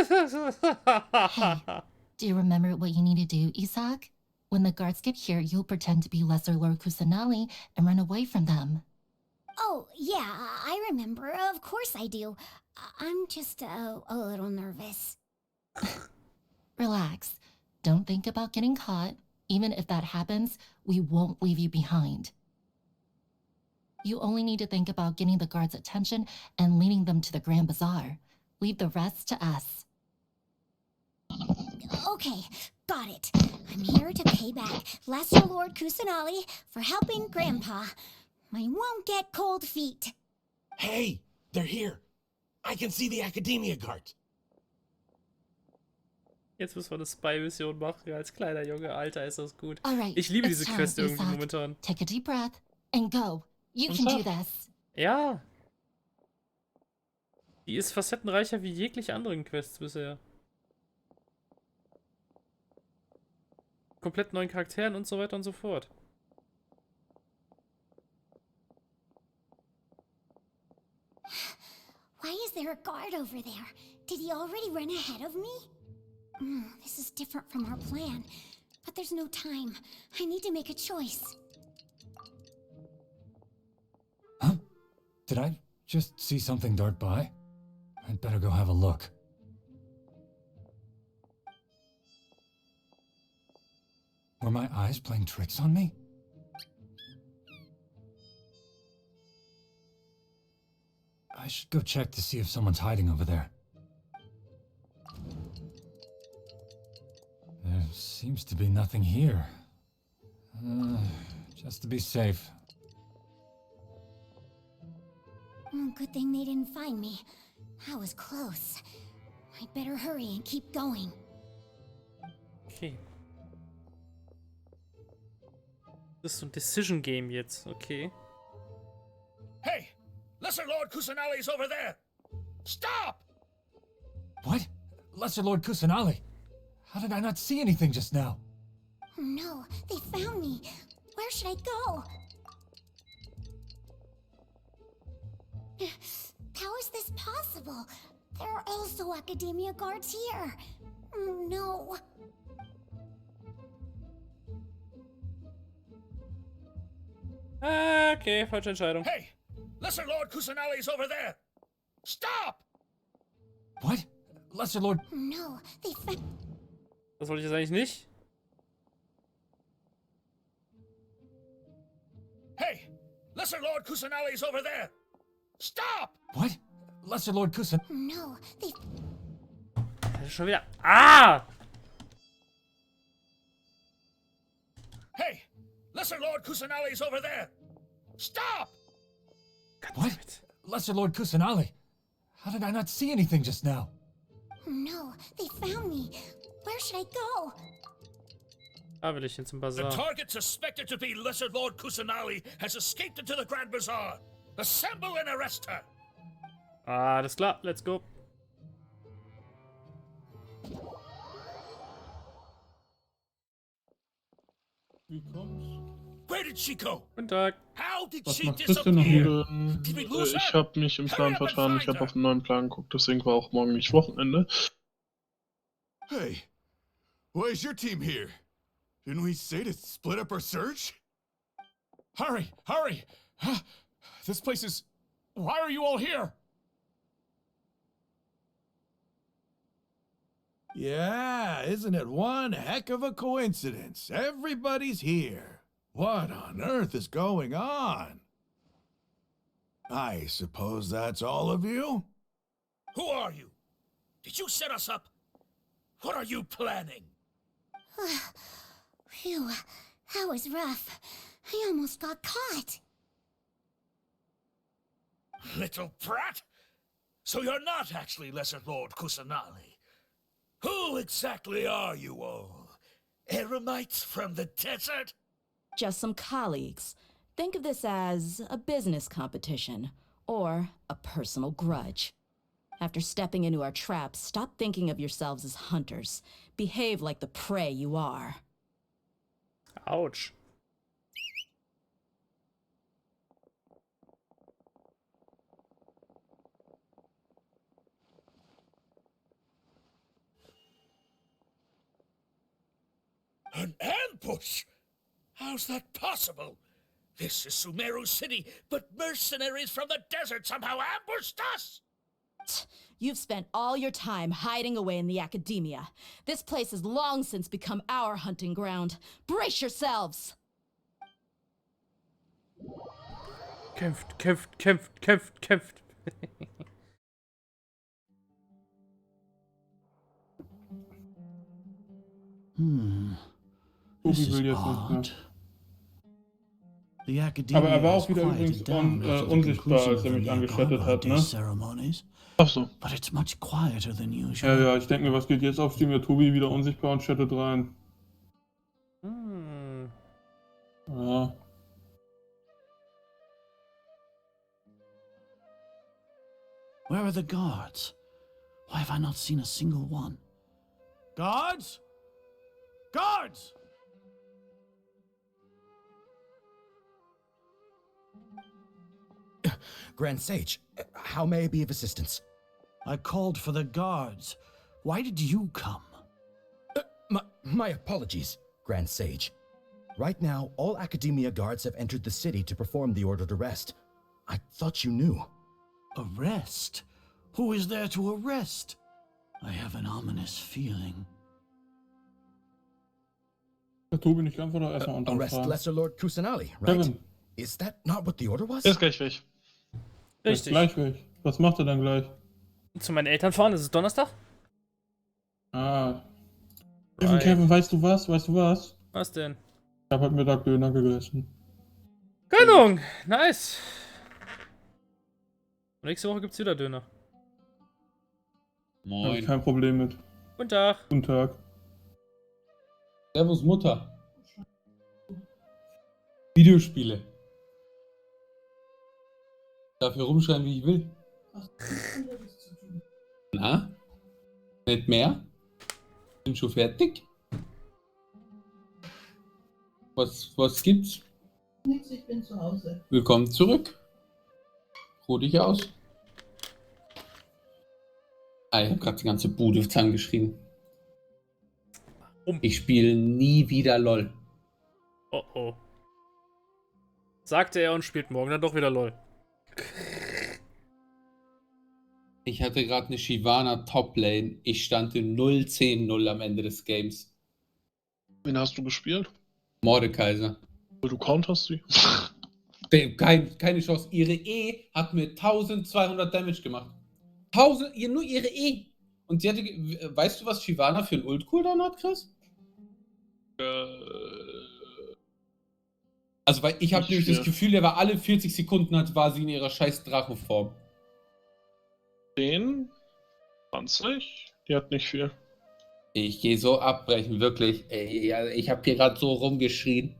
do you remember what you need to do, Isak? When the guards get here, you'll pretend to be Lesser Lord Kusanali and run away from them. Oh, yeah, I remember. Of course I do. I'm just a little nervous. Relax. Don't think about getting caught. Even if that happens, we won't leave you behind. You only need to think about getting the guards' attention and leading them to the Grand Bazaar. Leave the rest to us. Okay, got it. I'm here to pay back Lesser Lord Kusanali for helping Grandpa. I won't get cold feet. Hey, they're here. I can see the Academia guard. Jetzt müssen wir eine Spy-Mission machen als kleiner Junge. Alter, ist das gut. All right, Ich liebe it's diese time, Quest irgendwie Isak. momentan. Take a deep breath and go. You can do this. Ja. Die ist facettenreicher wie jegliche anderen Quests bisher. Komplett neuen Charakteren und so weiter und so fort. Why is there a guard over there? Did he already run ahead of me? This is different from our plan. But there's no time. I need to make a choice. Huh? Did I just see something dart by? I'd better go have a look. Were my eyes playing tricks on me? I should go check to see if someone's hiding over there. There seems to be nothing here. Just to be safe. Good thing they didn't find me. That was close. I'd better hurry and keep going. Okay. Das ist so ein Decision-Game jetzt, okay. Hey! Lesser Lord Kusanali's over there! Stop! What? Lesser Lord Kusanali? How did I not see anything just now? Oh no, they found me. Where should I go? How is this possible? There are also Academia guards here. Oh no. Okay, falsche Entscheidung. Hey! Lesser Lord Kusanali's over there! Stop! What? Lesser Lord... Oh no, they found... Das wollte ich jetzt eigentlich nicht. Hey! Lesser Lord Kusanali's over there! Stop! What? Lesser Lord Kusan... Oh no, they... Das ist schon wieder... Ah! Hey! Lesser Lord Kusanali's over there! Stop! What? Lesser Lord Kusanali? How did I not see anything just now? Oh no, they found me. Where should I go? Da will ich hin zum The Bazar. target suspected to be Lesser Lord Kusanali has escaped into the Grand Bazaar. Assemble and arrest her. Ah, alles klar, let's go. Where did she go? Guten Tag. How did Was she macht Christian noch disappear? wieder? Did we lose Ich her? habe mich im Plan vertan. Ich habe auf einen neuen Plan geguckt, deswegen war auch morgen nicht Wochenende. Hey, why is your team here? Didn't we say to split up our search? Hurry! Hurry! This place is... Why are you all here? Yeah, isn't it one heck of a coincidence? Everybody's here. What on earth is going on? I suppose that's all of you? Who are you? Did you set us up? What are you planning? Phew, that was rough. I almost got caught. Little brat? So you're not actually Lesser Lord Kusanali. Who exactly are you all? Eremites from the desert? Just some colleagues. Think of this as a business competition or a personal grudge. After stepping into our traps, stop thinking of yourselves as hunters. Behave like the prey you are. Ouch. An ambush? How's that possible? This is Sumeru City, but mercenaries from the desert somehow ambushed us! You've spent all your time hiding away in the academia. This place has long since become our hunting ground. Brace yourselves! Kämpft, kämpft, kämpft, kämpft, kämpft. Tobi will jetzt nicht mehr. The academia Aber er war auch wieder has übrigens quieted down after the unsichtbar, conclusion als of er the mich angeschattet hat, ne? ceremonies. Ach so. But it's much quieter than usual. Ja, ja, ich denke mir, was geht jetzt auf Steam? Der Tobi wieder unsichtbar und chattet rein. Hm. Ja. Where are the guards? Why have I not seen a single one? Guards? Guards! Grand Sage, how may I be of assistance? I called for the guards. Why did you come? My apologies, Grand Sage. Right now, all Academia guards have entered the city to perform the ordered arrest. I thought you knew. Arrest? Who is there to arrest? I have an ominous feeling. Der Tobi nicht ganz, oder erstmal unterm Arrest Fragen. Lesser Lord Kusanali, right? Kevin. Is that not what the order was? Er ist gleich weg. Er ist Richtig. gleich weg. Was macht er dann gleich? Zu meinen Eltern fahren, ist es Donnerstag? Ah. Kevin, weißt du was? Weißt du was? Was denn? Ich habe heute Mittag Döner gegessen. Gönnung! Nice! Und nächste Woche gibt's wieder Döner. Moin. Hab ich kein Problem mit. Guten Tag. Guten Tag. Servus Mutter. Videospiele. Dafür rumschreien, wie ich will. Na? Nicht mehr? Bin schon fertig? Was gibt's? Nix, ich bin zu Hause. Willkommen zurück. Ruh dich aus. Ich habe gerade die ganze Bude zusammengeschrien. Ich spiele nie wieder LOL. Oh oh. Sagte er und spielt morgen dann doch wieder LOL. Ich hatte gerade eine Shyvana Toplane. Ich stand in 0-10-0 am Ende des Games. Wen hast du gespielt? Mordekaiser. Du counterst sie? Keine Chance. Ihre E hat mir 1200 Damage gemacht. Nur ihre E. Und sie hatte. Weißt du, was Shyvana für ein Ult-Cooldown hat, Chris? Also, weil ich habe nämlich das Gefühl, der war alle 40 Sekunden war sie in ihrer scheiß Drachenform. 10, 20, die hat nicht viel. Ich gehe so abbrechen, wirklich. Ich habe hier gerade so rumgeschrien.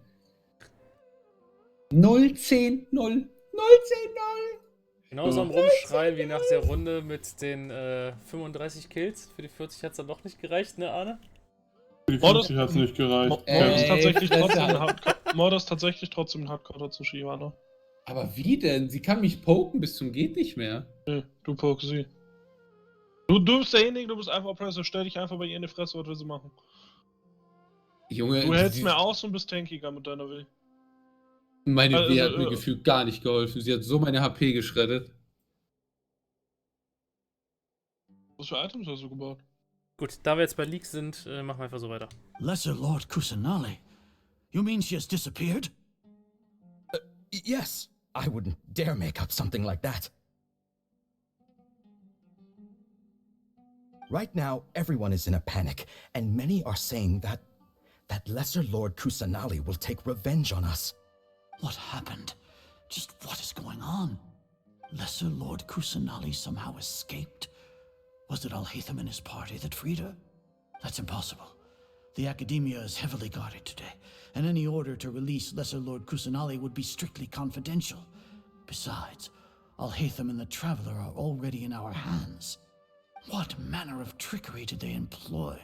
0-10-0. 0-10-0. Genauso am Rumschreien wie nach der Runde mit den 35 Kills. Für die 40 hat es dann doch nicht gereicht, ne, Arne? Für die 40 hat es nicht gereicht. Mord ist tatsächlich trotzdem ein Hardcounter zu Shyvana. Aber wie denn? Sie kann mich poken bis zum geht nicht mehr. Nee, du pokst sie. Du bist derjenige, du bist einfach Oppressor. Stell dich einfach bei ihr in die Fresse, was will sie machen? Junge, du hältst mir aus und bist tankiger mit deiner Will. Meine W hat mir gefühlt gar nicht geholfen. Sie hat so meine HP geschreddet. Was für Items hast du gebaut? Gut, da wir jetzt bei Leaks sind, machen wir einfach so weiter. Lesser Lord Kusanali. You mean she has disappeared? Yes. I wouldn't dare make up something like that. Right now, everyone is in a panic, and many are saying that Lesser Lord Kusanali will take revenge on us. What happened? Just what is going on? Lesser Lord Kusanali somehow escaped? Was it Alhaitham and his party that freed her? That's impossible. The Academia is heavily guarded today, and any order to release Lesser Lord Kusanali would be strictly confidential. Besides, Alhaitham and the Traveler are already in our hands. What manner of trickery did they employ?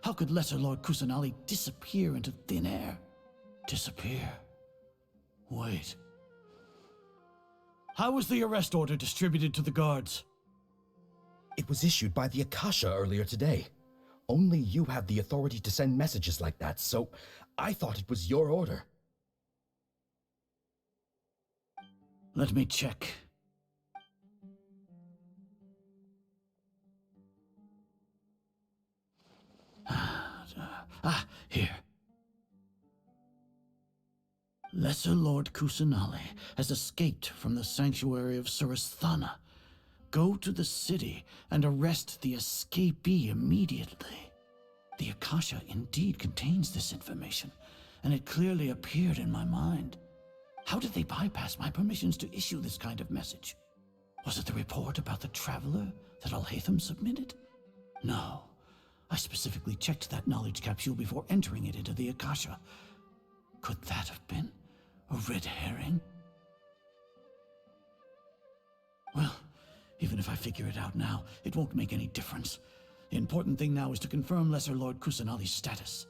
How could Lesser Lord Kusanali disappear into thin air? Disappear? Wait. How was the arrest order distributed to the guards? It was issued by the Akasha earlier today. Only you have the authority to send messages like that, so I thought it was your order. Let me check. Here. Lesser Lord Kusanali has escaped from the sanctuary of Surasthana. Go to the city and arrest the escapee immediately. The Akasha indeed contains this information, and it clearly appeared in my mind. How did they bypass my permissions to issue this kind of message? Was it the report about the Traveler that Alhaitham submitted? No. I specifically checked that knowledge capsule before entering it into the Akasha. Could that have been a red herring? Well, even if I figure it out now, it won't make any difference. The important thing now is to confirm Lesser Lord Kusanali's status.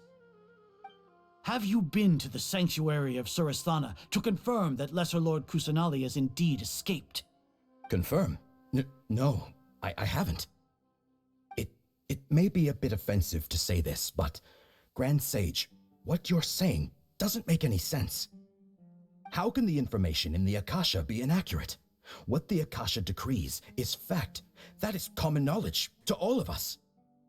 Have you been to the sanctuary of Surasthana to confirm that Lesser Lord Kusanali has indeed escaped? Confirm? No, I haven't. It may be a bit offensive to say this, but Grand Sage, what you're saying doesn't make any sense. How can the information in the Akasha be inaccurate? What the Akasha decrees is fact. That is common knowledge to all of us.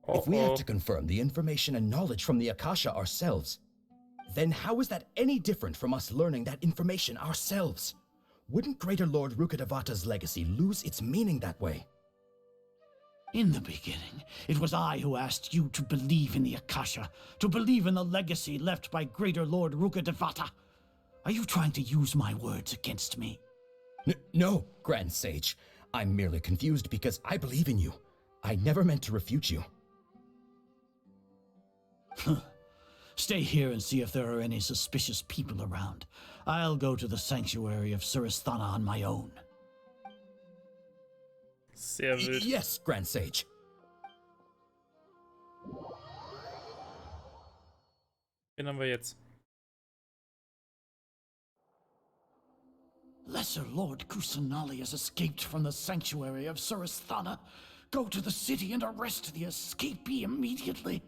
If we have to confirm the information and knowledge from the Akasha ourselves, then how is that any different from us learning that information ourselves? Wouldn't Greater Lord Rukkhadevata's legacy lose its meaning that way? In the beginning, it was I who asked you to believe in the Akasha, to believe in the legacy left by Greater Lord Rukkhadevata. Are you trying to use my words against me? No, Grand Sage. I'm merely confused because I believe in you. I never meant to refute you. Stay here and see if there are any suspicious people around. I'll go to the sanctuary of Suristhana on my own. Sehr wild. Yes, Grand Sage. Wen haben wir jetzt? Lesser Lord Kusanali has escaped from the sanctuary of Suristhana. Go to the city and arrest the escapee immediately.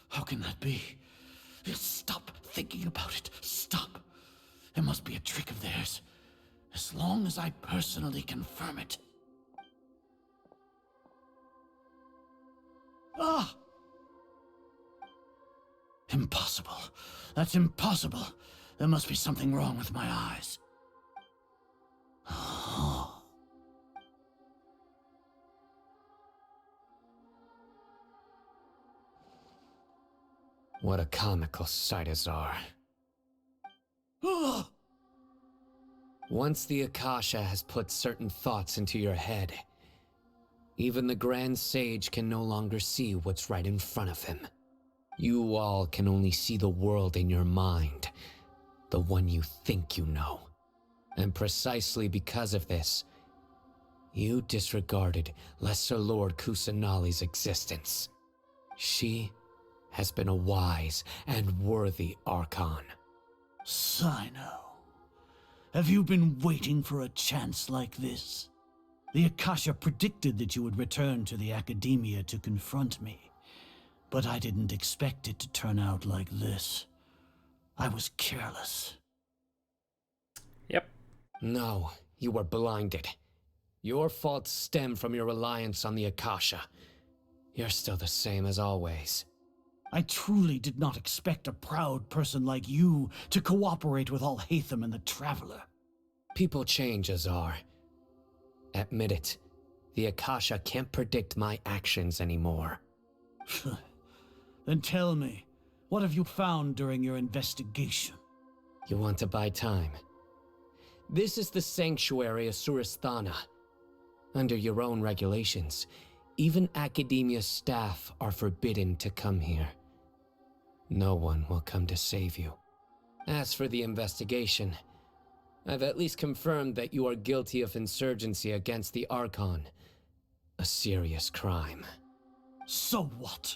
How can that be? Stop thinking about it. Stop. It must be a trick of theirs. As long as I personally confirm it. Ah! Impossible. That's impossible. There must be something wrong with my eyes. What a comical sight, Azar. Once the Akasha has put certain thoughts into your head, even the Grand Sage can no longer see what's right in front of him. You all can only see the world in your mind, the one you think you know. And precisely because of this, you disregarded Lesser Lord Kusanali's existence. She has been a wise and worthy Archon. Sino, have you been waiting for a chance like this? The Akasha predicted that you would return to the Academia to confront me, but I didn't expect it to turn out like this. I was careless. Yep. No, you were blinded. Your faults stem from your reliance on the Akasha. You're still the same as always. I truly did not expect a proud person like you to cooperate with Alhaitham and the Traveler. People change, Azar. Admit it. The Akasha can't predict my actions anymore. Then tell me, what have you found during your investigation? You want to buy time? This is the sanctuary of Suristhana. Under your own regulations, even Academia staff are forbidden to come here. No one will come to save you. As for the investigation, I've at least confirmed that you are guilty of insurgency against the Archon. A serious crime. So what?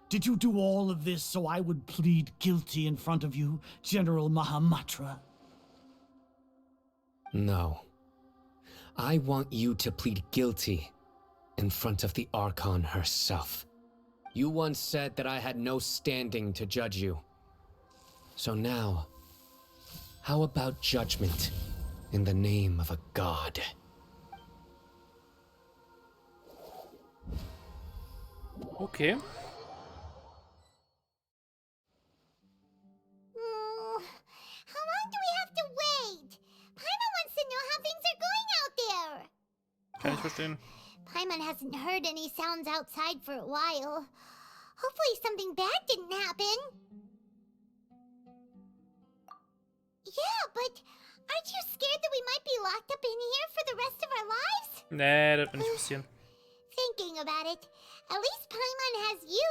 Did you do all of this so I would plead guilty in front of you, General Mahamatra? No. I want you to plead guilty in front of the Archon herself. You once said that I had no standing to judge you. So now, how about judgment in the name of a god? Okay. How long do we have to wait? Paimon wants to know how things are going out there. Kann ich verstehen. Paimon hasn't heard any sounds outside for a while. Hopefully something bad didn't happen. Yeah, but aren't you scared that we might be locked up in here for the rest of our lives? Nee, das wird nicht passieren. Thinking about it, at least Paimon has you.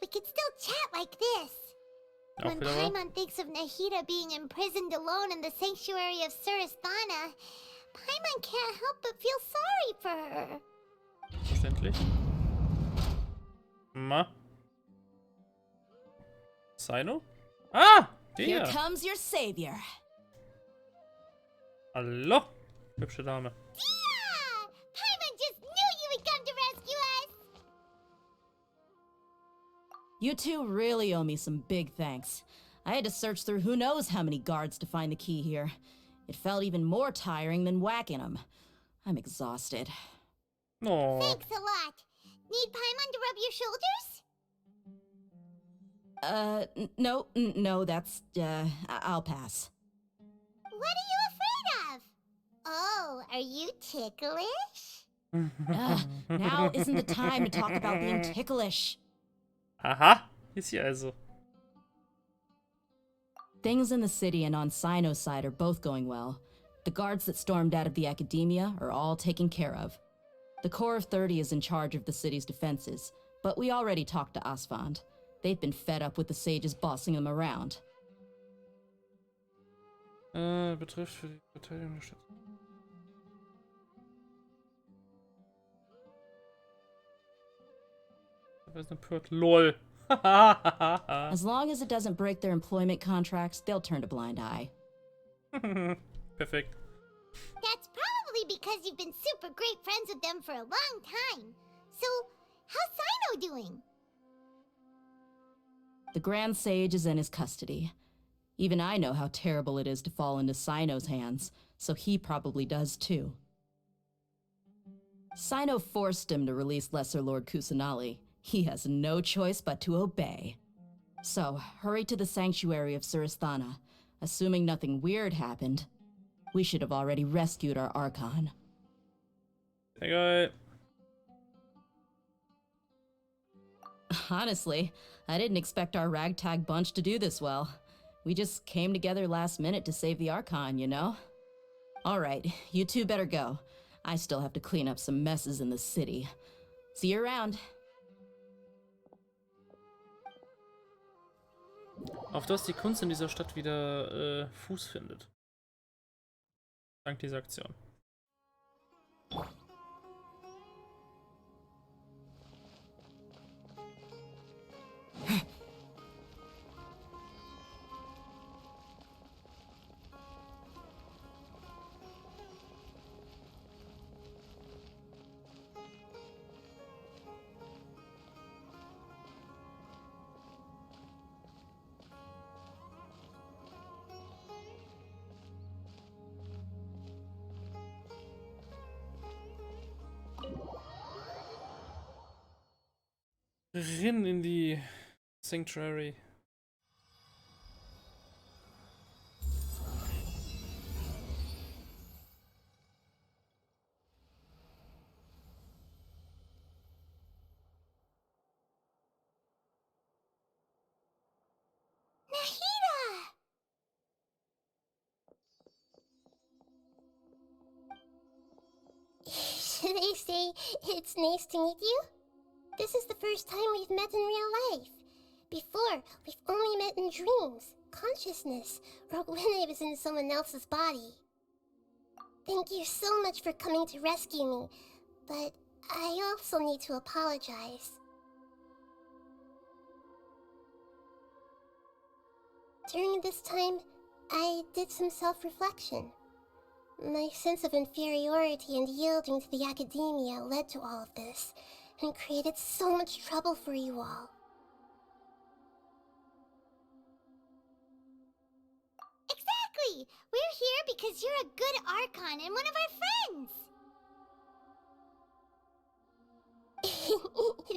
We could still chat like this. When Paimon thinks of Nahida being imprisoned alone in the sanctuary of Suristhana, Paimon can't help but feel sorry for her. Verständlich. Ma. Sino? Ah! Here Der! comes your savior. Hallo! Hübsche Dame. Yeah! Paimon just knew you would come to rescue us! You two really owe me some big thanks. I had to search through who knows how many guards to find the key here. It felt even more tiring than whacking them. I'm exhausted. Oh. Thanks a lot. Need Paimon to rub your shoulders? No, that's, I'll pass. What are you afraid of? Oh, are you ticklish? Now isn't the time to talk about being ticklish. Aha, ist hier also. Things in the city and on Sino's side are both going well. The guards that stormed out of the Academia are all taken care of. The Corps of 30 is in charge of the city's defenses, but we already talked to Asfand. They've been fed up with the sages bossing them around. Betrifft für die Verteidigung der Stadt. There's no port. LOL. As long as it doesn't break their employment contracts, they'll turn a blind eye. Perfect. That's probably because you've been super great friends with them for a long time. So, how's Sino doing? The Grand Sage is in his custody. Even I know how terrible it is to fall into Sino's hands, so he probably does too. Sino forced him to release Lesser Lord Kusanali. He has no choice but to obey. So, hurry to the sanctuary of Surasthana. Assuming nothing weird happened, we should have already rescued our Archon. Hey, guy. Honestly, I didn't expect our ragtag bunch to do this well. We just came together last minute to save the Archon, you know? Alright, you two better go. I still have to clean up some messes in the city. See you around. Auf dass die Kunst in dieser Stadt wieder Fuß findet. Dank dieser Aktion. Rennen in die Sanctuary. Should I say it's nice to meet you? This is the first time we've met in real life. Before, we've only met in dreams, consciousness, or when I was in someone else's body. Thank you so much for coming to rescue me, but I also need to apologize. During this time, I did some self-reflection. My sense of inferiority and yielding to the academia led to all of this, and created so much trouble for you all. Exactly! We're here because you're a good Archon and one of our friends!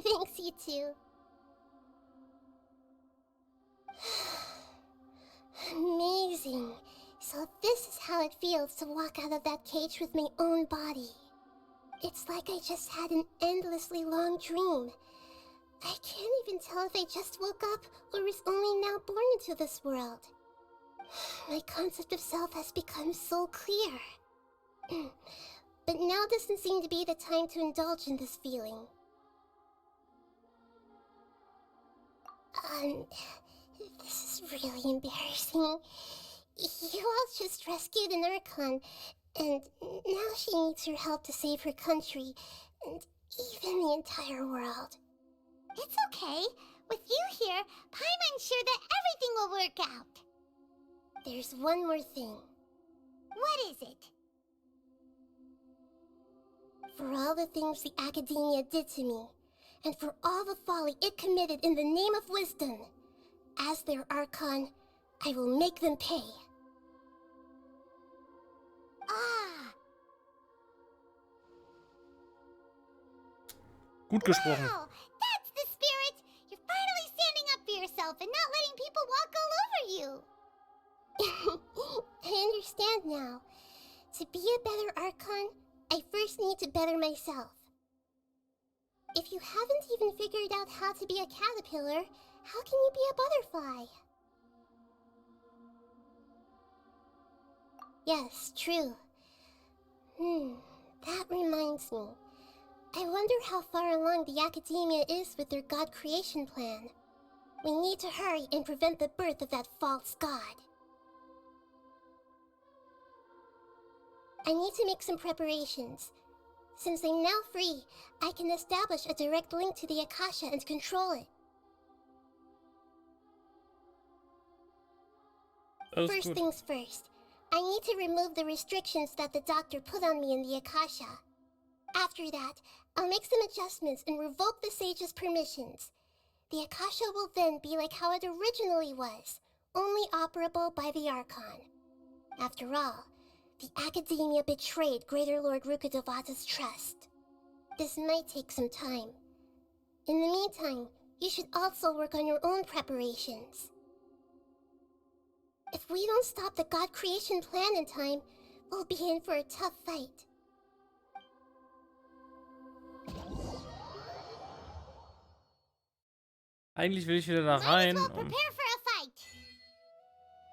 Thanks, you two. Amazing. So this is how it feels to walk out of that cage with my own body. It's like I just had an endlessly long dream. I can't even tell if I just woke up or was only now born into this world. My concept of self has become so clear. But now doesn't seem to be the time to indulge in this feeling. This is really embarrassing. You all just rescued an Archon, and now she needs your help to save her country, and even the entire world. It's okay. With you here, Paimon's sure that everything will work out. There's one more thing. What is it? For all the things the Academia did to me, and for all the folly it committed in the name of wisdom, as their Archon, I will make them pay. Gut gesprochen. Wow, that's the spirit! You're finally standing up for yourself and not letting people walk all over you! I understand now. To be a better Archon, I first need to better myself. If you haven't even figured out how to be a caterpillar, how can you be a butterfly? Yes, true. That reminds me. I wonder how far along the Academia is with their god creation plan. We need to hurry and prevent the birth of that false god. I need to make some preparations. Since I'm now free, I can establish a direct link to the Akasha and control it. First things first, I need to remove the restrictions that the doctor put on me in the Akasha. After that, I'll make some adjustments and revoke the sage's permissions. The Akasha will then be like how it originally was, only operable by the Archon. After all, the Academia betrayed Greater Lord Rukkhadevata's trust. This might take some time. In the meantime, you should also work on your own preparations. If we don't stop the God creation plan in time, we'll be in for a tough fight. Eigentlich will ich wieder da rein. Might as well prepare for a fight.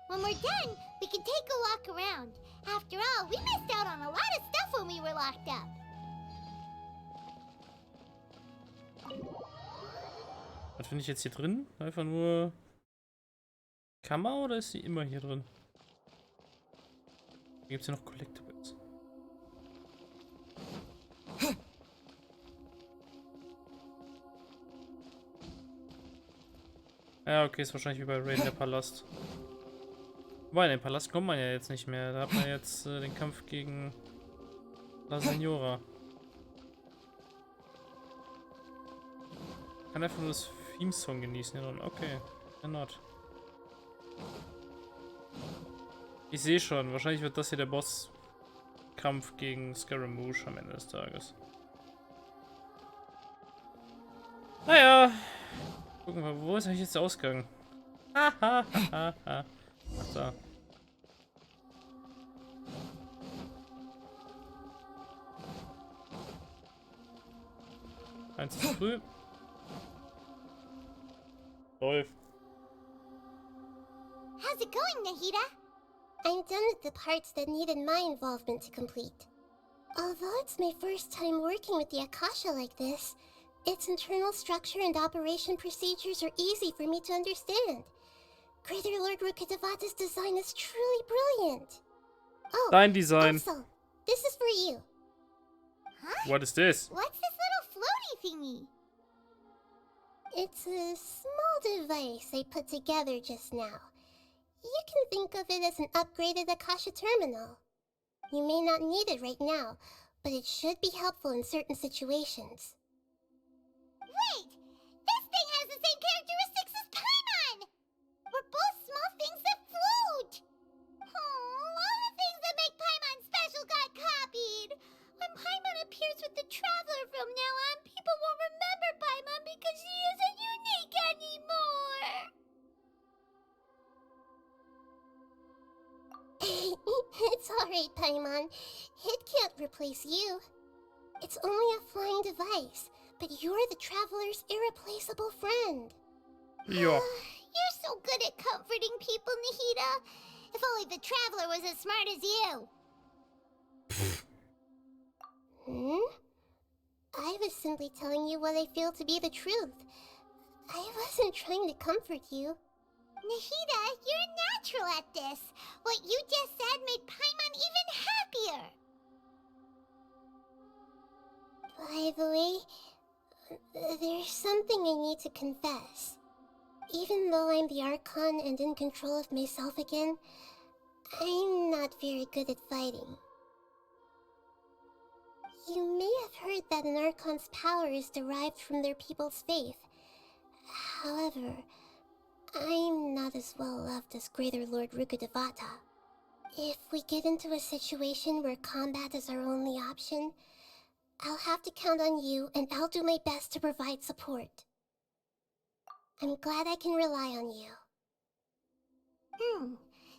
When we're done, we can take a walk around. After all, we missed out on a lot of stuff when we were locked up. Was finde ich jetzt hier drin? Einfach nur Kammer oder ist sie immer hier drin? Hier gibt es ja noch Collectibles. Ja, okay, ist wahrscheinlich wie bei Rain der Palast. Wobei, in den Palast kommt man ja jetzt nicht mehr. Da hat man jetzt den Kampf gegen La Senora. Kann einfach nur das Theme-Song genießen hier drin. Okay, why not? Ich sehe schon, wahrscheinlich wird das hier der Bosskampf gegen Scaramouche am Ende des Tages. Naja. Gucken wir, wo ist eigentlich jetzt der Ausgang? Hahaha. Ach da. Eins zu früh. Läuft. How's it going, Nahida? I'm done with the parts that needed my involvement to complete. Although it's my first time working with the Akasha like this, its internal structure and operation procedures are easy for me to understand. Greater Lord Rukkhadevata's design is truly brilliant. Oh, Dein Design. Also, this is for you. Huh? What is this? What's this little floaty thingy? It's a small device I put together just now. You can think of it as an upgraded Akasha terminal. You may not need it right now, but it should be helpful in certain situations. Wait! This thing has the same characteristics as Paimon! We're both small things that float! Oh, all the things that make Paimon special got copied! When Paimon appears with the Traveler from now on, people won't remember Paimon because she isn't unique anymore! It's alright, Paimon. It can't replace you. It's only a flying device, but you're the Traveler's irreplaceable friend. Yeah. You're so good at comforting people, Nahida. If only the Traveler was as smart as you. I was simply telling you what I feel to be the truth. I wasn't trying to comfort you. Nahida, you're natural at this. What you just said made Paimon even happier. By the way, there's something I need to confess. Even though I'm the Archon and in control of myself again, I'm not very good at fighting. You may have heard that an Archon's power is derived from their people's faith. However, I'm not as well loved as Greater Lord Rukkhadevata. If we get into a situation where combat is our only option, I'll have to count on you, and I'll do my best to provide support. I'm glad I can rely on you.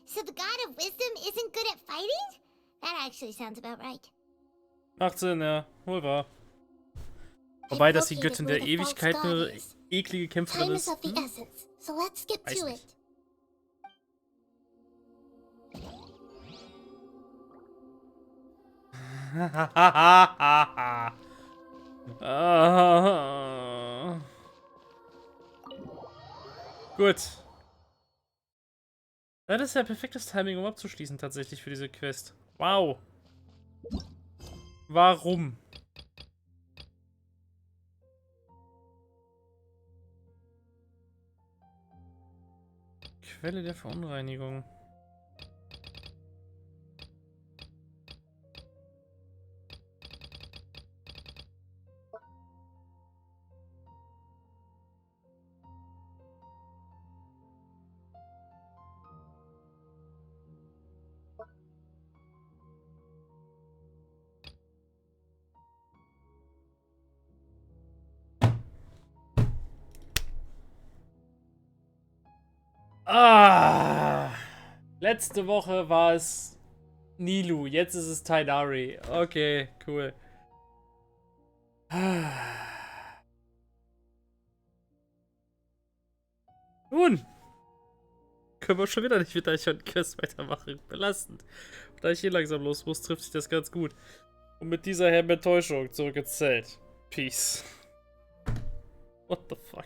So the God of Wisdom isn't good at fighting? That actually sounds about right. Macht Sinn, ja. Wohl wahr. Wobei, dass die Göttin der Ewigkeit eine eklige Kämpferin ist. So let's get to it. Gut. Das ist ja perfektes Timing, um abzuschließen tatsächlich für diese Quest. Wow. Warum? Quelle der Verunreinigung. Ah, letzte Woche war es Nilu, jetzt ist es Tainari. Okay, cool. Nun, können wir schon wieder nicht mit der Quest weitermachen. Belastend. Da ich hier langsam los muss, trifft sich das ganz gut. Und mit dieser Enttäuschung zurück ins Zelt. Peace. What the fuck?